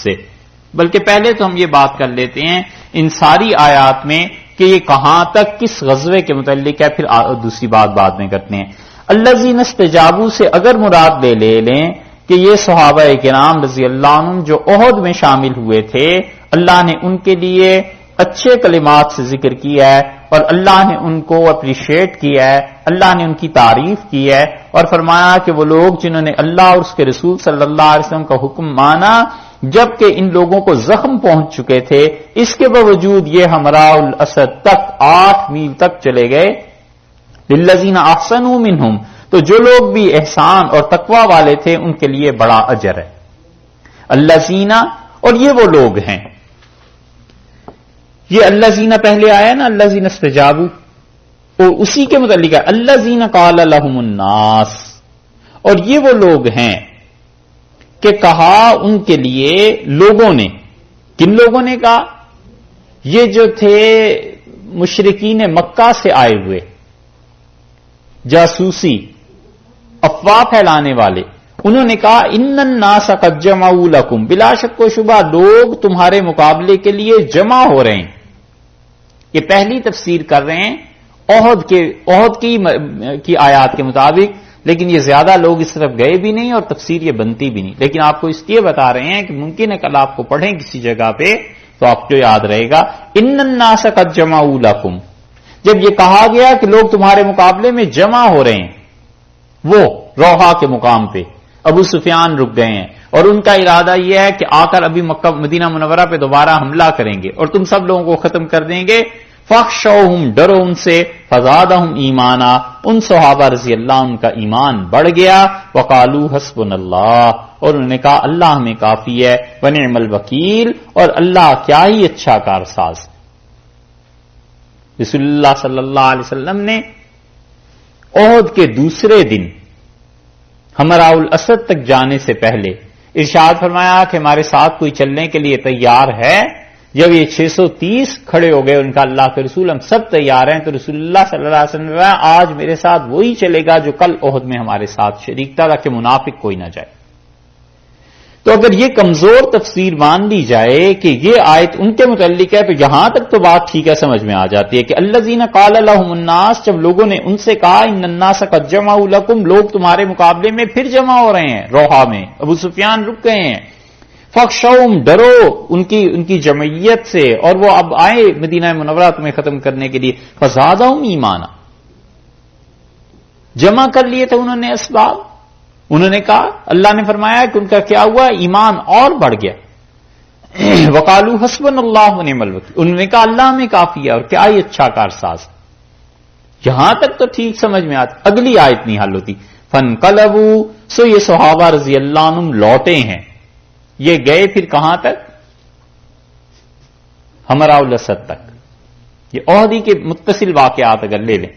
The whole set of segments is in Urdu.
سے. بلکہ پہلے تو ہم یہ بات کر لیتے ہیں ان ساری آیات میں کہ یہ کہاں تک کس غزوے کے متعلق ہے، پھر دوسری بات بعد میں کرتے ہیں. الذین استجابوا سے اگر مراد لے لیں کہ یہ صحابہ کرام رضی اللہ عنہم جو احد میں شامل ہوئے تھے، اللہ نے ان کے لیے اچھے کلمات سے ذکر کیا ہے اور اللہ نے ان کو اپریشیٹ کیا ہے، اللہ نے ان کی تعریف کی ہے اور فرمایا کہ وہ لوگ جنہوں نے اللہ اور اس کے رسول صلی اللہ علیہ وسلم کا حکم مانا جبکہ ان لوگوں کو زخم پہنچ چکے تھے، اس کے باوجود یہ حمراء الاسد تک 8 میل تک چلے گئے. للذین احسنوا منہم، تو جو لوگ بھی احسان اور تقوی والے تھے ان کے لیے بڑا اجر ہے. الذین، اور یہ وہ لوگ ہیں، یہ الذین پہلے آیا نا الذین استجابوا، اور اسی کے متعلق ہے الذین قال لهم الناس، اور یہ وہ لوگ ہیں کہ کہا ان کے لیے لوگوں نے. کن لوگوں نے کہا؟ یہ جو تھے مشرکین مکہ سے آئے ہوئے جاسوسی افواہ پھیلانے والے، انہوں نے کہا ان الناس قد جمعوا لکم، بلا شک و شبہ لوگ تمہارے مقابلے کے لیے جمع ہو رہے ہیں. یہ پہلی تفسیر کر رہے ہیں احد کی آیات کے مطابق، لیکن یہ زیادہ لوگ اس طرف گئے بھی نہیں اور تفسیر یہ بنتی بھی نہیں. لیکن آپ کو اس لیے بتا رہے ہیں کہ ممکن ہے کل آپ کو پڑھیں کسی جگہ پہ تو آپ کو یاد رہے گا ان الناس قد جمعوا لکم. جب یہ کہا گیا کہ لوگ تمہارے مقابلے میں جمع ہو رہے ہیں، وہ روحا کے مقام پہ ابو سفیان رک گئے ہیں اور ان کا ارادہ یہ ہے کہ آ کر ابھی مکہ مدینہ منورہ پہ دوبارہ حملہ کریں گے اور تم سب لوگوں کو ختم کر دیں گے. فخشوہم، ڈرو ان سے، فزادہم ایمانا، ان صحابہ رضی اللہ عنہ کا ایمان بڑھ گیا. وقالو حسبنا اللہ، اور انہوں نے کہا اللہ ہمیں کافی ہے. ونعم الوکیل، اور اللہ کیا ہی اچھا کارساز. رسول اللہ صلی اللہ علیہ وسلم نے احد کے دوسرے دن حمراء الاسد تک جانے سے پہلے ارشاد فرمایا کہ ہمارے ساتھ کوئی چلنے کے لیے تیار ہے. جب یہ 630 کھڑے ہو گئے ان کا اللہ کے رسول ہم سب تیار ہیں، تو رسول اللہ صلی اللہ علیہ وسلم نے آج میرے ساتھ وہی چلے گا جو کل احد میں ہمارے ساتھ شریک تھا تاکہ منافق کوئی نہ جائے. تو اگر یہ کمزور تفسیر مان لی جائے کہ یہ آیت ان کے متعلق ہے تو یہاں تک تو بات ٹھیک ہے، سمجھ میں آ جاتی ہے کہ الذین قال لهم الناس، جب لوگوں نے ان سے کہا ان الناس قد جمعوا لکم، لوگ تمہارے مقابلے میں پھر جمع ہو رہے ہیں روحا میں، ابو سفیان رک گئے ہیں. فخشوہم، ڈرو ان کی جمعیت سے اور وہ اب آئے مدینہ منورہ تمہیں ختم کرنے کے لیے. فزادہم ایمانا، جمع کر لیے تھے انہوں نے اسباب. انہوں نے کہا، اللہ نے فرمایا کہ ان کا کیا ہوا، ایمان اور بڑھ گیا. وقالو حسبنا اللہ ونعم الوکیل، انہوں نے کہا اللہ ہمیں کافی ہے اور کیا ہی اچھا کارساز. یہاں تک تو ٹھیک سمجھ میں آتی، اگلی آیت نہیں حل ہوتی. فانقلبوا، سو یہ صحابہ رضی اللہ عنہم لوٹے ہیں. یہ گئے پھر کہاں تک؟ حمراء الاسد تک. یہ احدی کے متصل واقعات اگر لے لیں،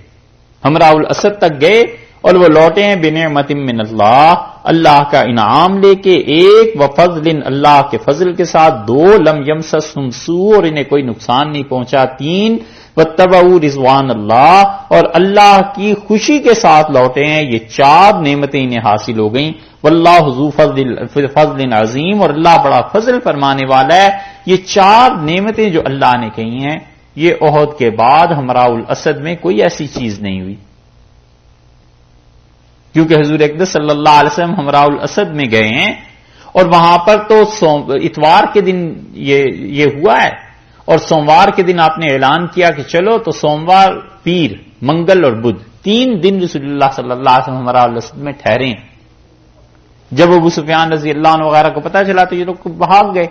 حمراء الاسد تک گئے اور وہ لوٹے ہیں بنعمت من اللہ، اللہ کا انعام لے کے. ایک وفضل، اللہ کے فضل کے ساتھ. 2 لم یمسسہم سوء، اور انہیں کوئی نقصان نہیں پہنچا. 3 واتبعوا رضوان اللہ، اور اللہ کی خوشی کے ساتھ لوٹے ہیں. یہ 4 نعمتیں انہیں حاصل ہو گئیں. واللہ ذو فضل عظیم، اور اللہ بڑا فضل فرمانے والا ہے. یہ 4 نعمتیں جو اللہ نے کہی ہیں، یہ احد کے بعد حمراء الاسد میں کوئی ایسی چیز نہیں ہوئی، کیونکہ حضور اقدس صلی اللہ علیہ وسلم حمراء الاسد میں گئے ہیں اور وہاں پر تو اتوار کے دن یہ ہوا ہے اور سوموار کے دن آپ نے اعلان کیا کہ چلو، تو سوموار، پیر، منگل اور بدھ 3 دن رسول اللہ صلی اللہ علیہ وسلم حمراء الاسد میں ٹھہرے ہیں. جب ابو سفیان رضی اللہ عنہ وغیرہ کو پتا چلا تو یہ لوگ بھاگ گئے.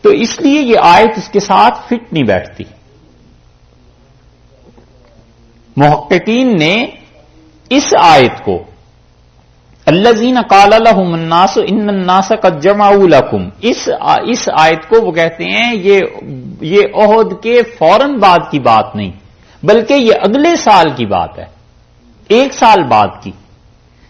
تو اس لیے یہ آیت اس کے ساتھ فٹ نہیں بیٹھتی. محققین نے اس آیت کو الذین قال لهم الناس ان الناس قد جمعوا لکم، اس آیت کو وہ کہتے ہیں یہ احد کے فوراً بعد کی بات نہیں، بلکہ یہ اگلے سال کی بات ہے، 1 سال بعد کی،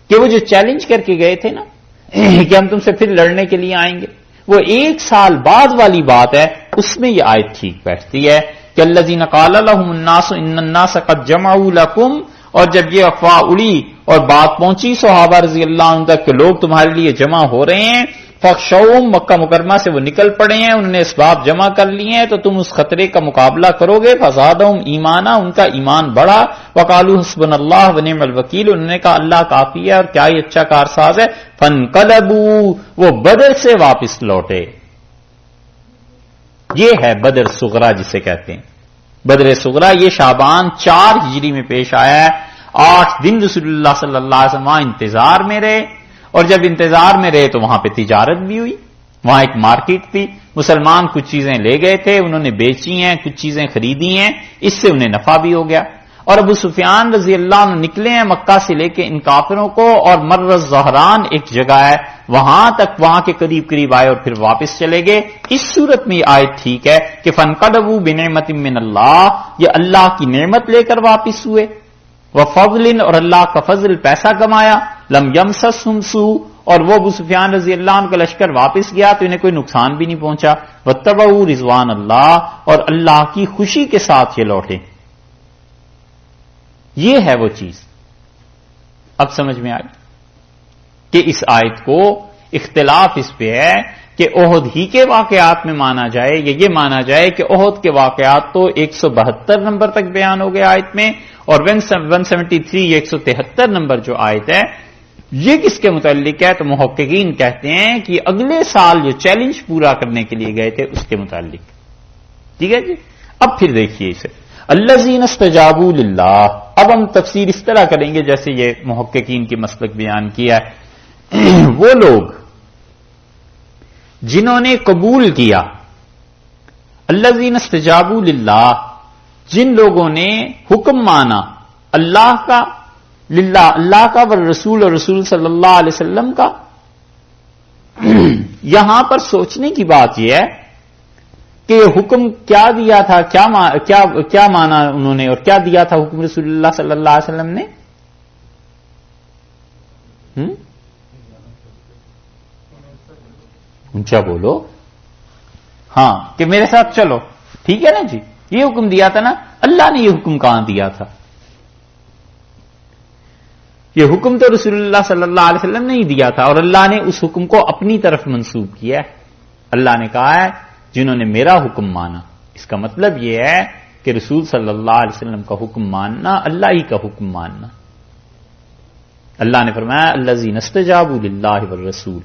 کہ وہ جو چیلنج کر کے گئے تھے نا کہ ہم تم سے پھر لڑنے کے لیے آئیں گے، وہ 1 سال بعد والی بات ہے. اس میں یہ آیت ٹھیک بیٹھتی ہے کہ الذین قال لهم الناس ان الناس قد جمعوا لکم. اور جب یہ افواہ اڑی اور بات پہنچی صحابہ رضی اللہ عنہ تک کہ لوگ تمہارے لیے جمع ہو رہے ہیں، فخشوم، مکہ مکرمہ سے وہ نکل پڑے ہیں، انہوں نے اسباب جمع کر لیے ہیں، تو تم اس خطرے کا مقابلہ کرو گے. فزادہم ایمانا، ان کا ایمان بڑھا. وقالوا حسبنا اللہ ونعم الوکیل، انہوں نے کہا اللہ کافی ہے اور کیا ہی اچھا کارساز ہے. فانقلبوا، وہ بدر سے واپس لوٹے. یہ ہے بدر صغرا جسے کہتے ہیں. بدر صغرا یہ شعبان 4 ہجری میں پیش آیا ہے. 8 دن رسول اللہ صلی اللہ علیہ وسلم وہاں انتظار میں رہے، اور جب انتظار میں رہے تو وہاں پہ تجارت بھی ہوئی. وہاں ایک مارکیٹ تھی، مسلمان کچھ چیزیں لے گئے تھے، انہوں نے بیچی ہیں، کچھ چیزیں خریدی ہیں، اس سے انہیں نفع بھی ہو گیا. اور ابو سفیان رضی اللہ عنہ نکلے ہیں مکہ سے لے کے ان کافروں کو، اور مر الزہران ایک جگہ ہے وہاں تک، وہاں کے قریب قریب آئے اور پھر واپس چلے گئے. اس صورت میں یہ آیت ٹھیک ہے کہ فانقلبوا بنعمت من اللہ، یہ اللہ کی نعمت لے کر واپس ہوئے. وفضل، اور اللہ کا فضل، پیسہ کمایا. لم یمسسہم سوء، اور وہ ابو سفیان رضی اللہ عنہ کا لشکر واپس گیا تو انہیں کوئی نقصان بھی نہیں پہنچا. واتبعوا رضوان اللہ، اور اللہ کی خوشی کے ساتھ یہ لوٹے. یہ ہے وہ چیز. اب سمجھ میں آئی کہ اس آیت کو اختلاف اس پہ ہے کہ احد ہی کے واقعات میں مانا جائے یا یہ مانا جائے کہ احد کے واقعات تو 172 نمبر تک بیان ہو گئے آیت میں، اور 173 یہ 173 نمبر جو آیت ہے یہ کس کے متعلق ہے؟ تو محققین کہتے ہیں کہ اگلے سال جو چیلنج پورا کرنے کے لیے گئے تھے اس کے متعلق. ٹھیک ہے جی. اب پھر دیکھیے اسے، الذین استجابوا للہ. اب ہم تفسیر اس طرح کریں گے جیسے یہ محققین کی مسلک بیان کیا ہے. وہ لوگ جنہوں نے قبول کیا، الذین استجابوا للہ، جن لوگوں نے حکم مانا اللہ کا، للہ اللہ کا، والرسول اور رسول صلی اللہ علیہ وسلم کا. یہاں پر سوچنے کی بات یہ ہے کہ حکم کیا دیا تھا، کیا مانا انہوں نے اور کیا دیا تھا حکم رسول اللہ صلی اللہ علیہ وسلم نے؟ اونچا بولو. ہاں، کہ میرے ساتھ چلو. ٹھیک ہے نا جی، یہ حکم دیا تھا نا. اللہ نے یہ حکم کہاں دیا تھا؟ یہ حکم تو رسول اللہ صلی اللہ علیہ وسلم نے ہی دیا تھا، اور اللہ نے اس حکم کو اپنی طرف منسوب کیا ہے. اللہ نے کہا ہے جنہوں نے میرا حکم مانا. اس کا مطلب یہ ہے کہ رسول صلی اللہ علیہ وسلم کا حکم ماننا اللہ ہی کا حکم ماننا. اللہ نے فرمایا الذین استجابوا للہ والرسول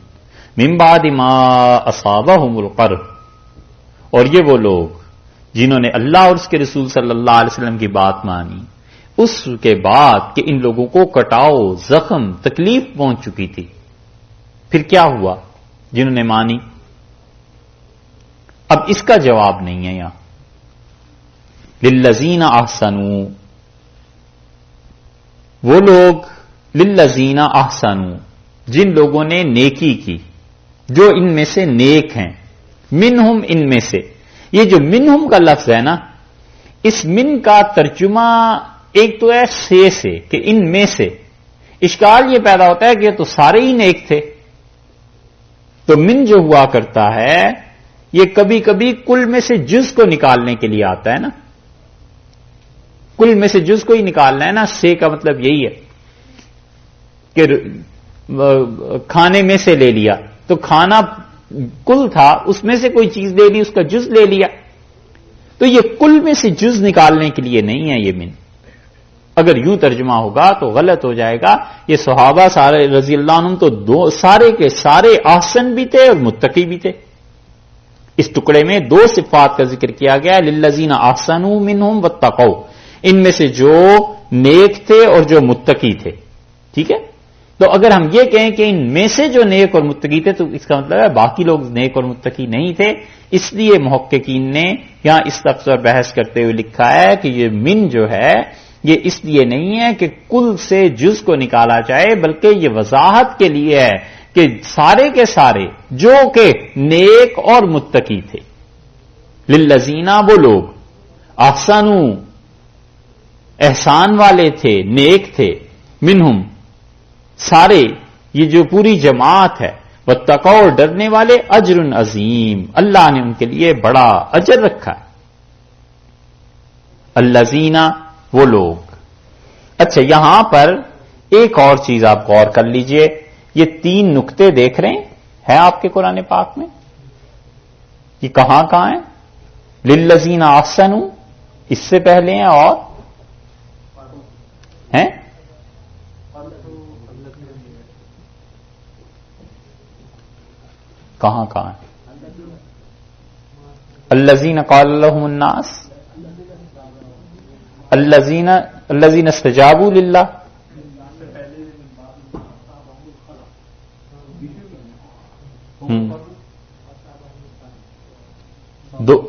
من بعد ما اصابہم القرح، اور یہ وہ لوگ جنہوں نے اللہ اور اس کے رسول صلی اللہ علیہ وسلم کی بات مانی اس کے بعد کہ ان لوگوں کو کٹاؤ، زخم، تکلیف پہنچ چکی تھی. پھر کیا ہوا جنہوں نے مانی؟ اب اس کا جواب نہیں ہے یہاں. للذین احسنوا، وہ لوگ للذین احسنوا جن لوگوں نے نیکی کی، جو ان میں سے نیک ہیں. منہم، ان میں سے. یہ جو منہم کا لفظ ہے نا، اس من کا ترجمہ ایک تو ہے سے کہ ان میں سے. اشکال یہ پیدا ہوتا ہے کہ یہ تو سارے ہی نیک تھے. تو من جو ہوا کرتا ہے یہ کبھی کبھی کل میں سے جز کو نکالنے کے لیے آتا ہے نا. کل میں سے جز کو ہی نکالنا ہے نا. سے کا مطلب یہی ہے کہ کھانے میں سے لے لیا، تو کھانا کل تھا، اس میں سے کوئی چیز لے لی، اس کا جز لے لیا. تو یہ کل میں سے جز نکالنے کے لیے نہیں ہے یہ من. اگر یوں ترجمہ ہوگا تو غلط ہو جائے گا. یہ صحابہ سارے رضی اللہ عنہم تو سارے کے سارے احسن بھی تھے اور متقی بھی تھے. اس ٹکڑے میں 2 صفات کا ذکر کیا گیا، للذین احسنوا منہم واتقوا، ان میں سے جو نیک تھے اور جو متقی تھے. ٹھیک ہے. تو اگر ہم یہ کہیں کہ ان میں سے جو نیک اور متقی تھے تو اس کا مطلب ہے باقی لوگ نیک اور متقی نہیں تھے. اس لیے محققین نے یہاں اس لفظ پر بحث کرتے ہوئے لکھا ہے کہ یہ من جو ہے یہ اس لیے نہیں ہے کہ کل سے جز کو نکالا جائے، بلکہ یہ وضاحت کے لیے ہے کہ سارے کے سارے جو کہ نیک اور متقی تھے. للذین، وہ لوگ، احسنوا، احسان والے تھے، نیک تھے، منہم، سارے، یہ جو پوری جماعت ہے، واتقوا، اور ڈرنے والے، اجر عظیم، اللہ نے ان کے لیے بڑا اجر رکھا ہے. الذین، وہ لوگ. اچھا، یہاں پر ایک اور چیز آپ غور کر لیجئے. یہ 3 نقطے دیکھ رہے ہے آپ کے قرآن پاک میں؟ یہ کہاں کہاں ہے؟ للذین احسنوا اس سے پہلے ہیں اور ہیں کہاں کہاں ہے؟ الذین قال لهم الناس، الذین استجابوا للہ،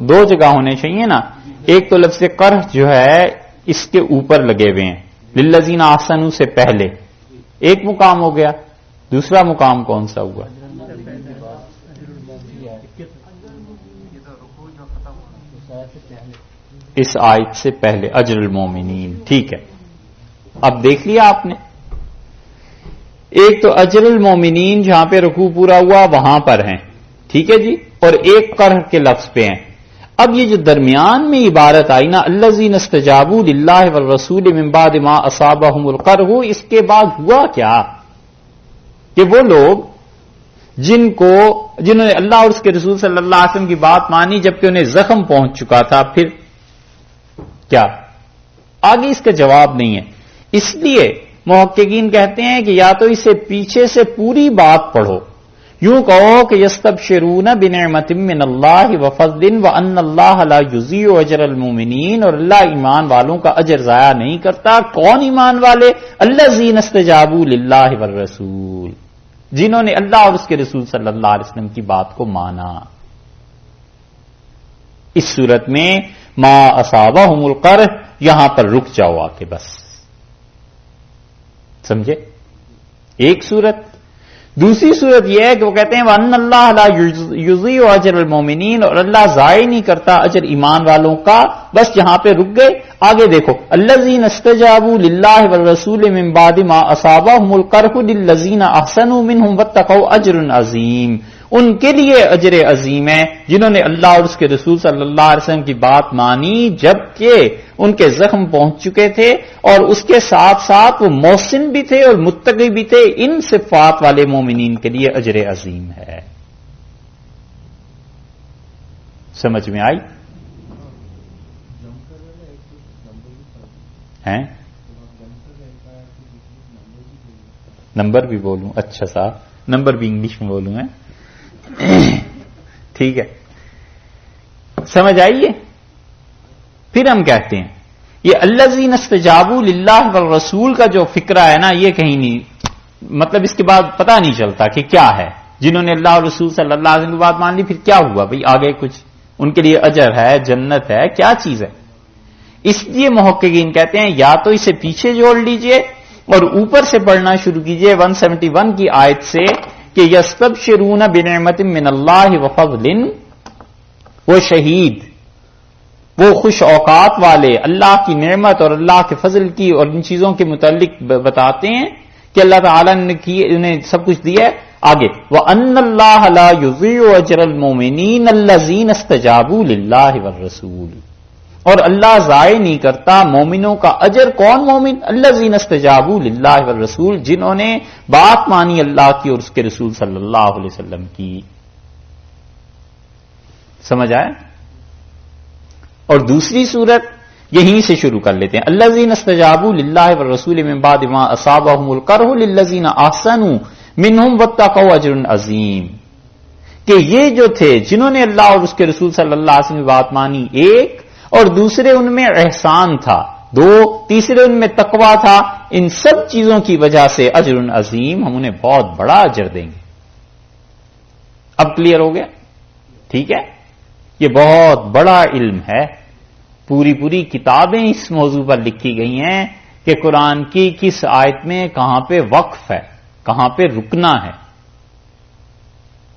دو جگہ ہونے چاہیے نا. ایک تو لفظ قرح جو ہے اس کے اوپر لگے ہوئے ہیں، للذین احسنوا سے پہلے ایک مقام ہو گیا، دوسرا مقام کون سا ہوا؟ اس آیت سے پہلے اجر المومنین. ٹھیک ہے، اب دیکھ لیا آپ نے. ایک تو اجر المومنین جہاں پہ رکوع پورا ہوا وہاں پر ہیں، ٹھیک ہے جی، اور ایک قرح کے لفظ پہ ہیں. اب یہ جو درمیان میں عبارت آئی نا الذین استجابوا للہ والرسول من بعد ما اصابہم القرح، اس کے بعد ہوا کیا کہ وہ لوگ جنہوں نے اللہ اور اس کے رسول صلی اللہ علیہ وسلم کی بات مانی جبکہ انہیں زخم پہنچ چکا تھا، پھر کیا؟ آگے اس کا جواب نہیں ہے. اس لیے محققین کہتے ہیں کہ یا تو اسے پیچھے سے پوری بات پڑھو، یوں کہو کہ یستبشرون بنعمت من اللہ وفضل وان اللہ لا یضیع اجر المؤمنین، اور اللہ ایمان والوں کا اجر ضائع نہیں کرتا. کون ایمان والے؟ الذین استجابوا للہ والرسول، جنہوں نے اللہ اور اس کے رسول صلی اللہ علیہ وسلم کی بات کو مانا. اس صورت میں ما اصابہم القرح یہاں پر رک جاؤ آ کے، بس سمجھے؟ ایک صورت. دوسری صورت یہ ہے کہ وہ کہتے ہیں وَأَنَّ اللَّهَ لَا يُضِيعُ أَجْرَ الْمُؤْمِنِينَ، اور اللہ ضائع نہیں کرتا اجر ایمان والوں کا. بس یہاں پہ رک گئے. آگے دیکھو الذین استجابوا للہ والرسول من بعد ما اصابہم القرح للذین احسنوا منہم واتقوا اجر عظیم، ان کے لیے اجر عظیم ہے جنہوں نے اللہ اور اس کے رسول صلی اللہ علیہ وسلم کی بات مانی جبکہ ان کے زخم پہنچ چکے تھے، اور اس کے ساتھ ساتھ وہ محسن بھی تھے اور متقی بھی تھے. ان صفات والے مومنین کے لیے اجر عظیم ہے. سمجھ میں آئی؟ ہیں نمبر بھی بولوں؟ اچھا صاحب، نمبر بھی انگلش میں بولوں ہے. ٹھیک ہے، سمجھ آئیے. پھر ہم کہتے ہیں یہ الذین استجابوا للہ والرسول کا جو فکرہ ہے نا، یہ کہیں نہیں، مطلب اس کے بعد پتہ نہیں چلتا کہ کیا ہے. جنہوں نے اللہ اور رسول صلی اللہ علیہ وسلم کی بات مان لی، پھر کیا ہوا بھئی؟ آگے کچھ ان کے لیے اجر ہے، جنت ہے، کیا چیز ہے؟ اس لیے محققین کہتے ہیں یا تو اسے پیچھے جوڑ لیجئے اور اوپر سے پڑھنا شروع کیجئے 171 کی آیت سے کہ یستبشرون بنعمت من اللہ وفضل، وہ شہید، وہ خوش اوقات والے اللہ کی نعمت اور اللہ کے فضل کی اور ان چیزوں کے متعلق بتاتے ہیں کہ اللہ تعالیٰ نے انہیں سب کچھ دیا ہے. آگے وَأَنَّ اللَّهَ لَا يُضِيعُ أَجْرَ الْمُؤْمِنِينَ الَّذِينَ اسْتَجَابُوا لِلَّهِ وَالرَّسُولِ، اور اللہ ضائع نہیں کرتا مومنوں کا اجر. کون مومن؟ الذین استجابوا للہ والرسول، جنہوں نے بات مانی اللہ کی اور اس کے رسول صلی اللہ علیہ وسلم کی. سمجھ آئے؟ اور دوسری صورت یہیں سے شروع کر لیتے ہیں الذین استجابوا للہ والرسول من بعد ما اصابہم القرح للذین احسنوا منہم واتقوا اجر عظیم، کہ یہ جو تھے جنہوں نے اللہ اور اس کے رسول صلی اللہ علیہ وسلم کی بات مانی ایک، اور دوسرے ان میں احسان تھا دو، تیسرے ان میں تقویٰ تھا، ان سب چیزوں کی وجہ سے اجر عظیم، ہم انہیں بہت بڑا اجر دیں گے. اب کلیئر ہو گیا؟ ٹھیک ہے، یہ بہت بڑا علم ہے. پوری کتابیں اس موضوع پر لکھی گئی ہیں کہ قرآن کی کس آیت میں کہاں پہ وقف ہے، کہاں پہ رکنا ہے.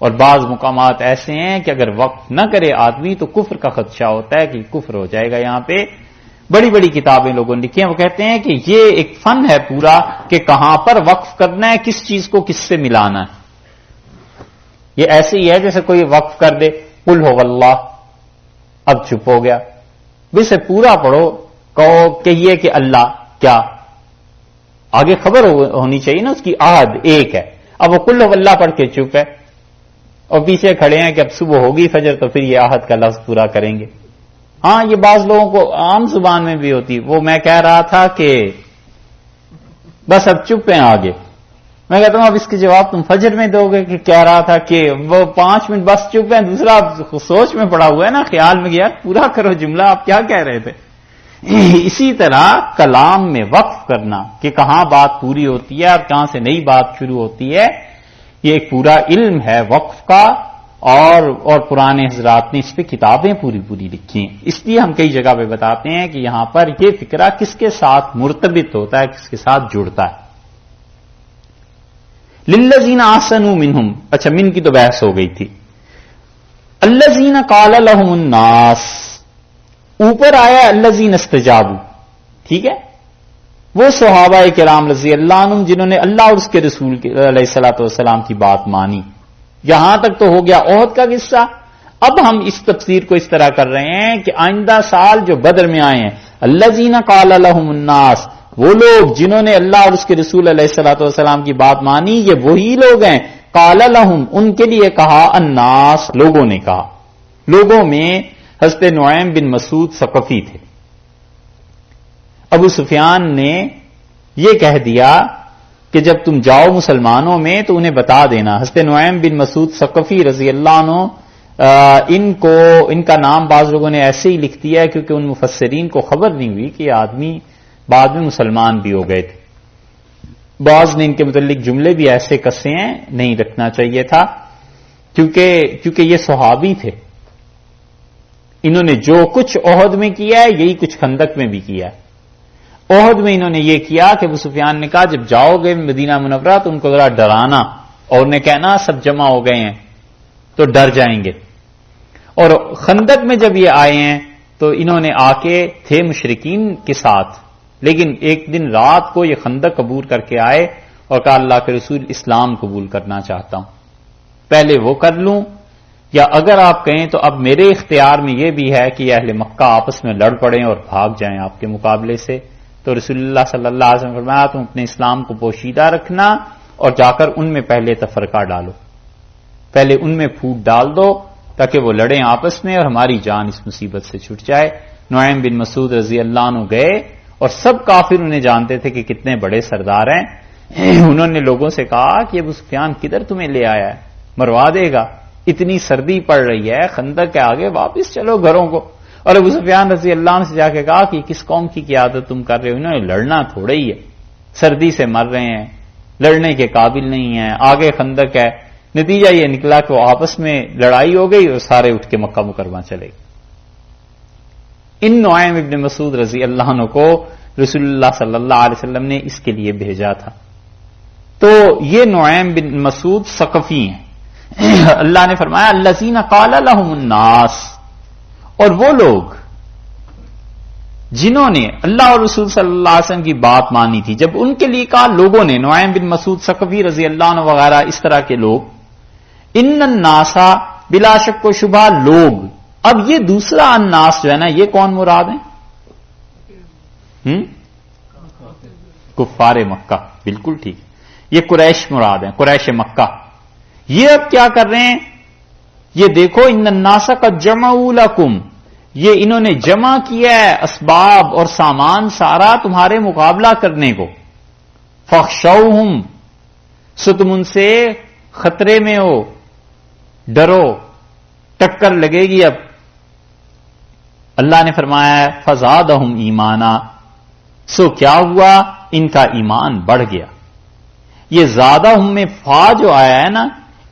اور بعض مقامات ایسے ہیں کہ اگر وقف نہ کرے آدمی تو کفر کا خدشہ ہوتا ہے کہ کفر ہو جائے گا. یہاں پہ بڑی کتابیں لوگوں نے لکھی ہیں، وہ کہتے ہیں کہ یہ ایک فن ہے پورا کہ کہاں پر وقف کرنا ہے، کس چیز کو کس سے ملانا ہے. یہ ایسے ہی ہے جیسے کوئی وقف کر دے قل ہو اللہ، اب چپ ہو گیا. اسے پورا پڑھو، کہو کہ یہ کہ اللہ کیا، آگے خبر ہونی چاہیے نا اس کی، عہد ایک ہے. اب وہ قل ہو اللہ پڑھ کے چپ ہے، اور پیچھے کھڑے ہیں کہ اب صبح ہوگی فجر تو پھر یہ عہد کا لفظ پورا کریں گے. ہاں یہ بعض لوگوں کو عام زبان میں بھی ہوتی. وہ میں کہہ رہا تھا کہ بس اب چپ ہیں آگے. میں کہتا ہوں اب اس کے جواب تم فجر میں دو گے کہ کہہ رہا تھا کہ وہ 5 منٹ بس چپ ہیں, دوسرا سوچ میں پڑا ہوا ہے نا, خیال میں گیا پورا کرو جملہ آپ کیا کہہ رہے تھے. اسی طرح کلام میں وقف کرنا کہ کہاں بات پوری ہوتی ہے اور کہاں سے نئی بات شروع ہوتی ہے, یہ ایک پورا علم ہے وقف کا, اور پرانے حضرات نے اس پہ کتابیں پوری لکھی ہیں. اس لیے ہم کئی جگہ پہ بتاتے ہیں کہ یہاں پر یہ فکرہ کس کے ساتھ مرتبط ہوتا ہے, کس کے ساتھ جڑتا ہے. للذین احسنوا منہم, اچھا من کی تو بحث ہو گئی تھی. الذین قال لهم الناس, اوپر آیا الذین استجابوا, ٹھیک ہے, وہ صحابہ کرام رضی اللہ عنہم جنہوں نے اللہ اور اس کے رسول علیہ الصلوۃ والسلام کی بات مانی. یہاں تک تو ہو گیا عہد کا قصہ. اب ہم اس تفسیر کو اس طرح کر رہے ہیں کہ آئندہ سال جو بدر میں آئے ہیں, الذین قال لهم الناس, وہ لوگ جنہوں نے اللہ اور اس کے رسول علیہ الصلوۃ والسلام کی بات مانی, یہ وہی لوگ ہیں. قال لهم, ان کے لیے کہا, الناس, لوگوں نے کہا. لوگوں میں حضرت نعیم بن مسعود ثقفی تھے. ابو سفیان نے یہ کہہ دیا کہ جب تم جاؤ مسلمانوں میں تو انہیں بتا دینا. حضرت نعیم بن مسعود ثقفی رضی اللہ عنہ, ان کا نام بعض لوگوں نے ایسے ہی لکھ دیا کیونکہ ان مفسرین کو خبر نہیں ہوئی کہ یہ آدمی بعد میں مسلمان بھی ہو گئے تھے. بعض نے ان کے متعلق جملے بھی ایسے کسے ہیں, نہیں رکھنا چاہیے تھا کیونکہ یہ صحابی تھے. انہوں نے جو کچھ عہد میں کیا ہے یہی کچھ خندق میں بھی کیا ہے. عہد میں انہوں نے یہ کیا کہ ابو سفیان نے کہا جب جاؤ گے مدینہ منورہ تو ان کو ذرا ڈرانا اور انہیں کہنا سب جمع ہو گئے ہیں تو ڈر جائیں گے. اور خندق میں جب یہ آئے ہیں تو انہوں نے آ کے تھے مشرکین کے ساتھ, لیکن ایک دن رات کو یہ خندق قبول کر کے آئے اور کہا اللہ کے رسول اسلام قبول کرنا چاہتا ہوں, پہلے وہ کر لوں یا اگر آپ کہیں تو اب میرے اختیار میں یہ بھی ہے کہ اہل مکہ آپس میں لڑ پڑیں اور بھاگ جائیں آپ کے مقابلے سے. تو رسول اللہ صلی اللہ علیہ وسلم نے فرمایا تم اپنے اسلام کو پوشیدہ رکھنا اور جا کر ان میں پہلے تفرقہ ڈالو, پہلے ان میں پھوٹ ڈال دو تاکہ وہ لڑیں آپس میں اور ہماری جان اس مصیبت سے چھٹ جائے. نعیم بن مسعود رضی اللہ عنہ گئے اور سب کافر انہیں جانتے تھے کہ کتنے بڑے سردار ہیں. انہوں نے لوگوں سے کہا کہ ابو سفیان کدھر تمہیں لے آیا ہے, مروا دے گا, اتنی سردی پڑ رہی ہے, خندق کے آگے, واپس چلو گھروں کو. اور ابو سفیان رضی اللہ عنہ سے جا کے کہا کہ کس قوم کی قیادت تم کر رہے ہو, انہوں نے لڑنا تھوڑا ہی ہے, سردی سے مر رہے ہیں, لڑنے کے قابل نہیں ہیں, آگے خندق ہے. نتیجہ یہ نکلا کہ وہ آپس میں لڑائی ہو گئی اور سارے اٹھ کے مکہ مکرمہ چلے گئے. ان نعیم ابن مسعود رضی اللہ عنہ کو رسول اللہ صلی اللہ علیہ وسلم نے اس کے لیے بھیجا تھا. تو یہ نعیم بن مسعود ثقفی ہیں. اللہ نے فرمایا الذین قال لهم الناس, اور وہ لوگ جنہوں نے اللہ اور رسول صلی اللہ علیہ وسلم کی بات مانی تھی. جب ان کے لیے کہا لوگوں نے, نعیم بن مسعود ثقفی رضی اللہ عنہ وغیرہ اس طرح کے لوگ, ان الناس, بلا شک و شبہ لوگ. اب یہ دوسرا الناس جو ہے نا یہ کون مراد ہیں؟ کفار مکہ, بالکل ٹھیک, یہ قریش مراد ہیں, قریش مکہ. یہ اب کیا کر رہے ہیں, یہ دیکھو ان الناس قد جمعوا لکم, یہ انہوں نے جمع کیا ہے اسباب اور سامان سارا تمہارے مقابلہ کرنے کو. فخشوہم, سو تم ان سے خطرے میں ہو, ڈرو, ٹکر لگے گی. اب اللہ نے فرمایا فزادہم ایمانا, سو کیا ہوا, ان کا ایمان بڑھ گیا. یہ زیادہ ہم میں فا جو آیا ہے نا,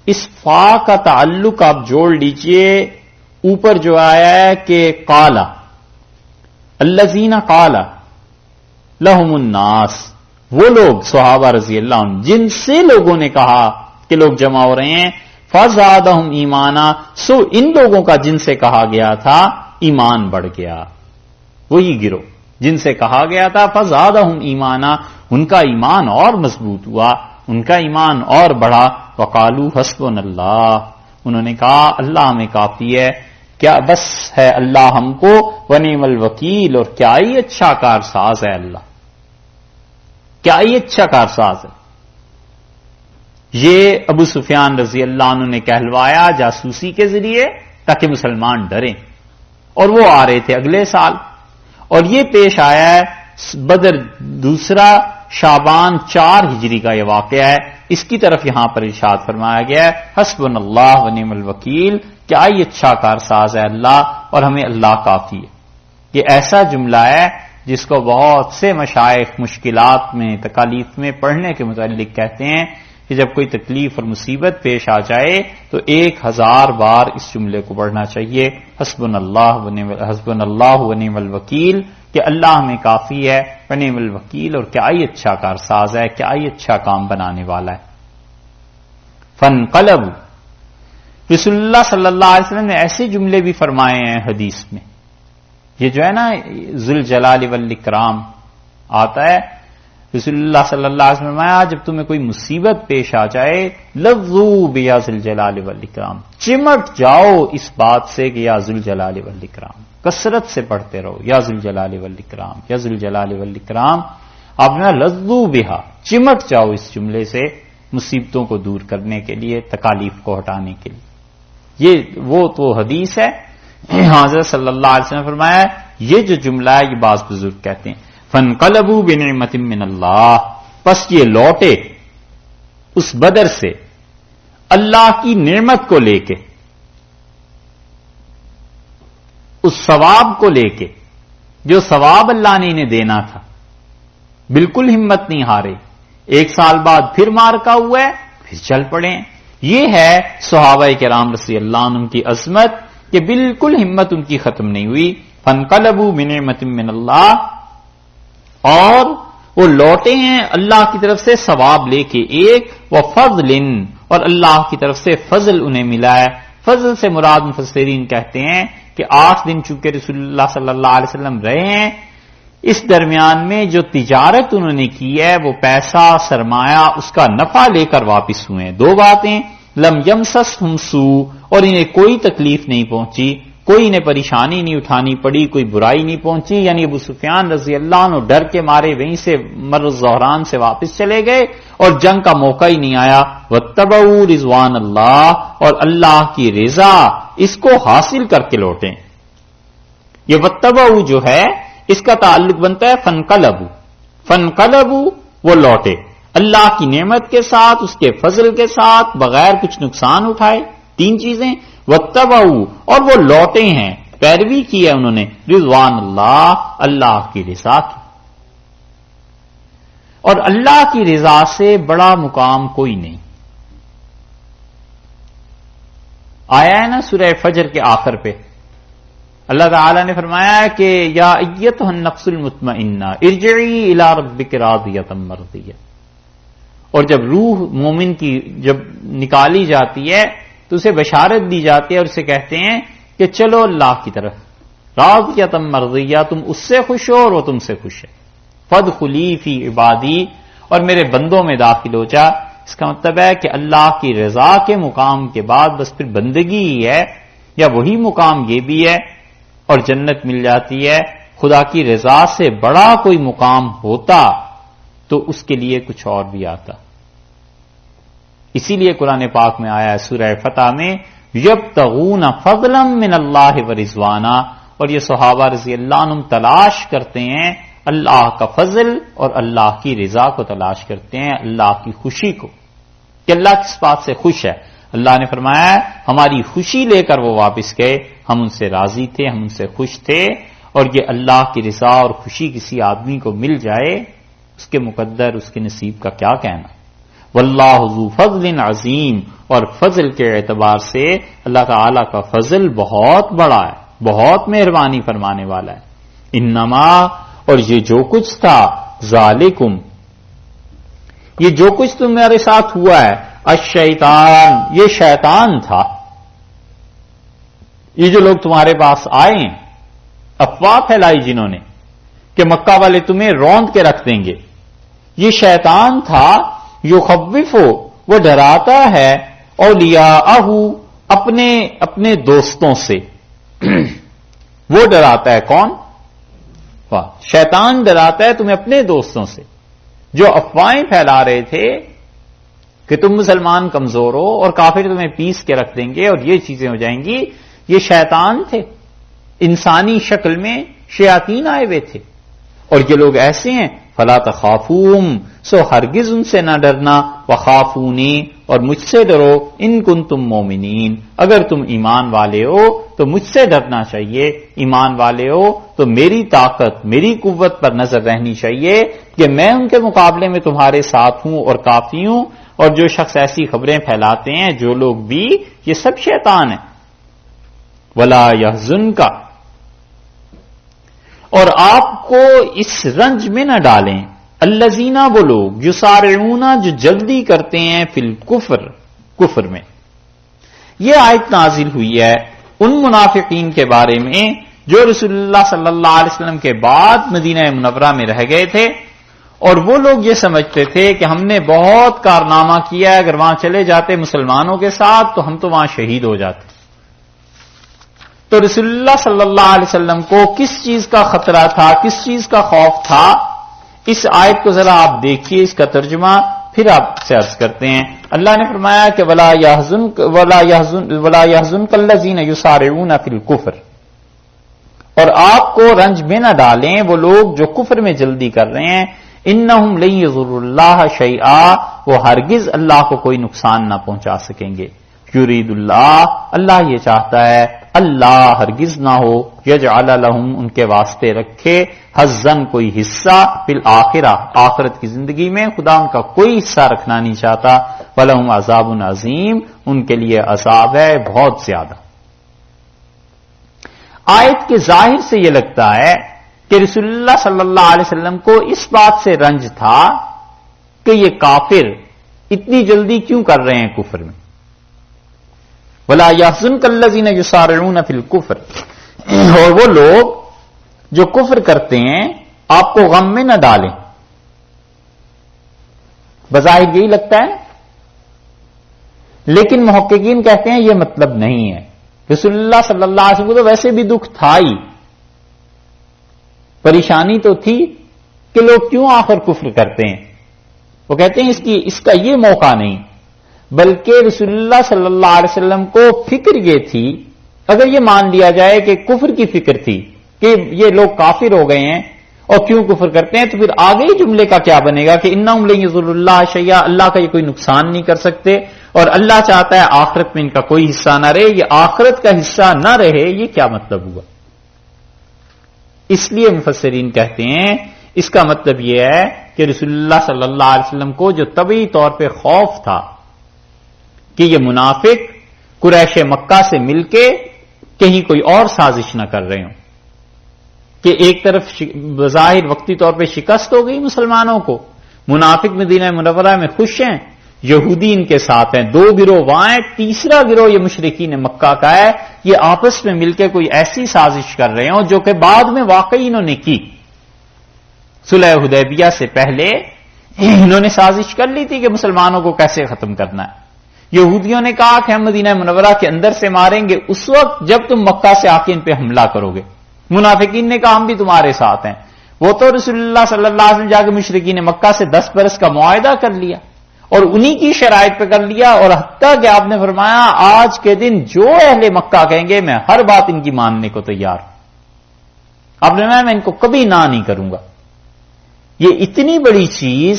اس فا کا تعلق آپ جوڑ لیجئے اوپر جو آیا ہے کہ قالا, الذین قالا لہم الناس, وہ لوگ صحابہ رضی اللہ عنہ جن سے لوگوں نے کہا کہ لوگ جمع ہو رہے ہیں. فزادہم ایمانا, سو ان لوگوں کا جن سے کہا گیا تھا ایمان بڑھ گیا. وہی گروہ جن سے کہا گیا تھا فزادہم ایمانا, ان کا ایمان اور مضبوط ہوا, ان کا ایمان اور بڑھا. وقالوا حسبنا اللہ, انہوں نے کہا اللہ ہمیں کافی ہے, کیا بس ہے اللہ ہم کو, ونعم الوکیل, اور کیا ہی اچھا کارساز ہے اللہ, کیا ہی اچھا کارساز ہے. یہ ابو سفیان رضی اللہ عنہ نے کہلوایا جاسوسی کے ذریعے تاکہ مسلمان ڈریں، اور وہ آ رہے تھے اگلے سال، اور یہ پیش آیا ہے بدر دوسرا شعبان 4 ہجری کا یہ واقعہ ہے۔ اس کی طرف یہاں پر ارشاد فرمایا گیا ہے حسبنا اللہ ونعم الوکیل، کیا یہ اچھا کارساز ہے اللہ اور ہمیں اللہ کافی ہے۔ یہ ایسا جملہ ہے جس کو بہت سے مشائخ مشکلات میں تکالیف میں پڑھنے کے متعلق کہتے ہیں کہ جب کوئی تکلیف اور مصیبت پیش آ جائے تو 1000 بار اس جملے کو پڑھنا چاہیے، حسبنا اللہ ونعم الوکیل، کہ اللہ ہمیں کافی ہے، ونعم الوکیل، اور کیا ہی اچھا کارساز ہے، کیا ہی اچھا کام بنانے والا ہے۔ فانقلبوا، رسول اللہ صلی اللہ علیہ وسلم نے ایسے جملے بھی فرمائے ہیں حدیث میں، یہ جو ہے نا ذوالجلال والاکرام آتا ہے، رسول اللہ صلی اللہ علیہ وسلم فرمایا جب تمہیں کوئی مصیبت پیش آ جائے لفظوا بیا ذوالجلال والاکرام، چمٹ جاؤ اس بات سے کہ یا ذوالجلال والاکرام، کثرت سے پڑھتے رہو یا ذوالجلال والاکرام یا ذوالجلال والاکرام، آپ نے لفظوا بہا، چمٹ جاؤ اس جملے سے مصیبتوں کو دور کرنے کے لیے، تکالیف کو ہٹانے کے لیے۔ یہ وہ تو حدیث ہے، حضرت صلی اللہ علیہ وسلم نے فرمایا یہ جو جملہ ہے یہ بعض بزرگ کہتے ہیں فانقلبوا بنعمت من اللہ، پس یہ لوٹے اس بدر سے اللہ کی نعمت کو لے کے، اس ثواب کو لے کے جو ثواب اللہ نے انہیں دینا تھا، بالکل ہمت نہیں ہارے، 1 سال بعد پھر مارکا ہوا ہے، پھر چل پڑے ہیں۔ یہ ہے صحابہ کرام رضی اللہ عنہم کی عظمت کہ بالکل ہمت ان کی ختم نہیں ہوئی۔ فانقلبوا بنعمت من اللہ، اور وہ لوٹے ہیں اللہ کی طرف سے ثواب لے کے، ایک وفضل، اور اللہ کی طرف سے فضل انہیں ملا ہے۔ فضل سے مراد مفسرین کہتے ہیں کہ 8 دن چونکہ رسول اللہ صلی اللہ علیہ وسلم رہے ہیں، اس درمیان میں جو تجارت انہوں نے کی ہے وہ پیسہ سرمایہ اس کا نفع لے کر واپس ہوئے ہیں۔ 2 باتیں، لم یمسسہم سوء، اور انہیں کوئی تکلیف نہیں پہنچی، کوئی انہیں پریشانی نہیں اٹھانی پڑی، کوئی برائی نہیں پہنچی، یعنی ابو سفیان رضی اللہ عنہ ڈر کے مارے وہیں سے مر الظہران سے واپس چلے گئے اور جنگ کا موقع ہی نہیں آیا۔ واتبعوا رضوان اللہ، اور اللہ کی رضا اس کو حاصل کر کے لوٹیں۔ یہ واتبعوا جو ہے اس کا تعلق بنتا ہے فانقلبوا، فانقلبوا وہ لوٹے اللہ کی نعمت کے ساتھ، اس کے فضل کے ساتھ، بغیر کچھ نقصان اٹھائے۔ 3 چیزیں، واتبعوا، اور وہ لوٹے ہیں، پیروی کی ہے انہوں نے، رضوان اللہ، اللہ کی رضا کی۔ اور اللہ کی رضا سے بڑا مقام کوئی نہیں۔ آیا ہے نا سورہ فجر کے آخر پہ اللہ تعالی نے فرمایا کہ یا ایتھا النفس المطمئنہ ارجعی الی ربک راضیۃ مرضیہ، اور جب روح مومن کی جب نکالی جاتی ہے تو اسے بشارت دی جاتی ہے اور اسے کہتے ہیں کہ چلو اللہ کی طرف، راضیۃ مرضیہ، تم اس سے خوش ہو اور وہ تم سے خوش ہے، فادخلی فی عبادی، اور میرے بندوں میں داخل ہو جا۔ اس کا مطلب ہے کہ اللہ کی رضا کے مقام کے بعد بس پھر بندگی ہی ہے، یا وہی مقام یہ بھی ہے، اور جنت مل جاتی ہے۔ خدا کی رضا سے بڑا کوئی مقام ہوتا تو اس کے لیے کچھ اور بھی آتا۔ اسی لیے قرآن پاک میں آیا ہے سورہ فتح میں یبتغون فضلا من اللہ ورضوانا، اور یہ صحابہ رضی اللہ عنہم تلاش کرتے ہیں اللہ کا فضل اور اللہ کی رضا کو تلاش کرتے ہیں، اللہ کی خوشی کو، کہ اللہ کس بات سے خوش ہے۔ اللہ نے فرمایا ہماری خوشی لے کر وہ واپس گئے، ہم ان سے راضی تھے، ہم ان سے خوش تھے۔ اور یہ اللہ کی رضا اور خوشی کسی آدمی کو مل جائے، اس کے مقدر، اس کے نصیب کا کیا کہنا۔ واللہ ذو فضل عظیم، اور فضل کے اعتبار سے اللہ تعالی کا فضل بہت بڑا ہے، بہت مہربانی فرمانے والا ہے۔ انما، اور یہ جو کچھ تھا، ذالکم، یہ جو کچھ تمہارے ساتھ ہوا ہے، الشیطان، یہ شیطان تھا۔ یہ جو لوگ تمہارے پاس آئے ہیں، افواہ پھیلائی جنہوں نے کہ مکہ والے تمہیں روند کے رکھ دیں گے، یہ شیطان تھا، یخوفو، وہ ڈراتا ہے، اولیاءہ، اپنے دوستوں سے۔ وہ ڈراتا ہے کون؟ شیطان ڈراتا ہے تمہیں اپنے دوستوں سے، جو افواہیں پھیلا رہے تھے کہ تم مسلمان کمزور ہو اور کافر تمہیں پیس کے رکھ دیں گے اور یہ چیزیں ہو جائیں گی. یہ شیطان تھے، انسانی شکل میں شیاطین آئے ہوئے تھے، اور یہ لوگ ایسے ہیں. فلا تخافوہم، سو ہرگز ان سے نہ ڈرنا، وخافونی، اور مجھ سے ڈرو، ان کنتم مومنین، اگر تم ایمان والے ہو تو مجھ سے ڈرنا چاہیے. ایمان والے ہو تو میری طاقت، میری قوت پر نظر رہنی چاہیے کہ میں ان کے مقابلے میں تمہارے ساتھ ہوں اور کافی ہوں. اور جو شخص ایسی خبریں پھیلاتے ہیں، جو لوگ بھی، یہ سب شیطان ہیں. ولا یحزنک، اور آپ کو اس رنج میں نہ ڈالیں، الذین، وہ لوگ، یسارعون، جو جلدی کرتے ہیں، فی الکفر، کفر میں. یہ آیت نازل ہوئی ہے ان منافقین کے بارے میں جو رسول اللہ صلی اللہ علیہ وسلم کے بعد مدینہ منورہ میں رہ گئے تھے، اور وہ لوگ یہ سمجھتے تھے کہ ہم نے بہت کارنامہ کیا ہے، اگر وہاں چلے جاتے مسلمانوں کے ساتھ تو ہم تو وہاں شہید ہو جاتے. تو رسول اللہ صلی اللہ علیہ وسلم کو کس چیز کا خطرہ تھا، کس چیز کا خوف تھا؟ اس آیت کو ذرا آپ دیکھیے، اس کا ترجمہ پھر آپ سے عرض کرتے ہیں. اللہ نے فرمایا کہ ولا يحزنك الذين يسارعون في الكفر، اور آپ کو رنج میں نہ ڈالیں وہ لوگ جو کفر میں جلدی کر رہے ہیں. انہم لن یضروا اللہ شیئا، وہ ہرگز اللہ کو کوئی نقصان نہ پہنچا سکیں گے. یرید اللہ، اللہ یہ چاہتا ہے، اللہ ہرگز نہ ہو، یجعل لہم، ان کے واسطے رکھے، حظًا کوئی حصہ، فی الآخرہ، آخرت کی زندگی میں خدا ان کا کوئی حصہ رکھنا نہیں چاہتا. ولہم عذاب عظیم، ان کے لیے عذاب ہے بہت زیادہ. آیت کے ظاہر سے یہ لگتا ہے کہ رسول اللہ صلی اللہ علیہ وسلم کو اس بات سے رنج تھا کہ یہ کافر اتنی جلدی کیوں کر رہے ہیں کفر میں. وَلَا يَحْزُنْكَ الَّذِينَ يُسَارِعُونَ فِي الْكُفْرِ، اور وہ لوگ جو کفر کرتے ہیں آپ کو غم میں نہ ڈالیں. بظاہر یہی لگتا ہے، لیکن محققین کہتے ہیں یہ مطلب نہیں ہے. رسول اللہ صلی اللہ علیہ وسلم کو تو ویسے بھی دکھ تھا ہی، پریشانی تو تھی کہ لوگ کیوں آخر کفر کرتے ہیں. وہ کہتے ہیں اس کا یہ موقع نہیں، بلکہ رسول اللہ صلی اللہ علیہ وسلم کو فکر یہ تھی، اگر یہ مان لیا جائے کہ کفر کی فکر تھی کہ یہ لوگ کافر ہو گئے ہیں اور کیوں کفر کرتے ہیں، تو پھر آگے ہی جملے کا کیا بنے گا کہ انہم لن یضروا اللہ شیئا، اللہ کا یہ کوئی نقصان نہیں کر سکتے، اور اللہ چاہتا ہے آخرت میں ان کا کوئی حصہ نہ رہے. یہ آخرت کا حصہ نہ رہے، یہ کیا مطلب ہوا؟ اس لیے مفسرین کہتے ہیں اس کا مطلب یہ ہے کہ رسول اللہ صلی اللہ علیہ وسلم کو جو طبعی طور پہ خوف تھا کہ یہ منافق قریش مکہ سے مل کے کہیں کوئی اور سازش نہ کر رہے ہوں، کہ ایک طرف بظاہر وقتی طور پہ شکست ہو گئی مسلمانوں کو، منافق مدینہ منورہ میں خوش ہیں، یہودی ان کے ساتھ ہیں، دو گروہ وہاں ہیں، تیسرا گروہ یہ مشرکین مکہ کا ہے، یہ آپس میں مل کے کوئی ایسی سازش کر رہے ہوں جو کہ بعد میں واقعی انہوں نے کی. صلح حدیبیہ سے پہلے انہوں نے سازش کر لی تھی کہ مسلمانوں کو کیسے ختم کرنا ہے. یہودیوں نے کہا کہ ہم مدینہ منورہ کے اندر سے ماریں گے اس وقت جب تم مکہ سے آ کے ان پہ حملہ کرو گے. منافقین نے کہا ہم بھی تمہارے ساتھ ہیں. وہ تو رسول اللہ صلی اللہ علیہ وسلم جا کے مشرکین مکہ سے 10 برس کا معاہدہ کر لیا اور انہی کی شرائط پہ کر لیا، اور حتیٰ کہ آپ نے فرمایا آج کے دن جو اہل مکہ کہیں گے میں ہر بات ان کی ماننے کو تیار ہوں. آپ نے فرمایا میں ان کو کبھی نہ نہیں کروں گا. یہ اتنی بڑی چیز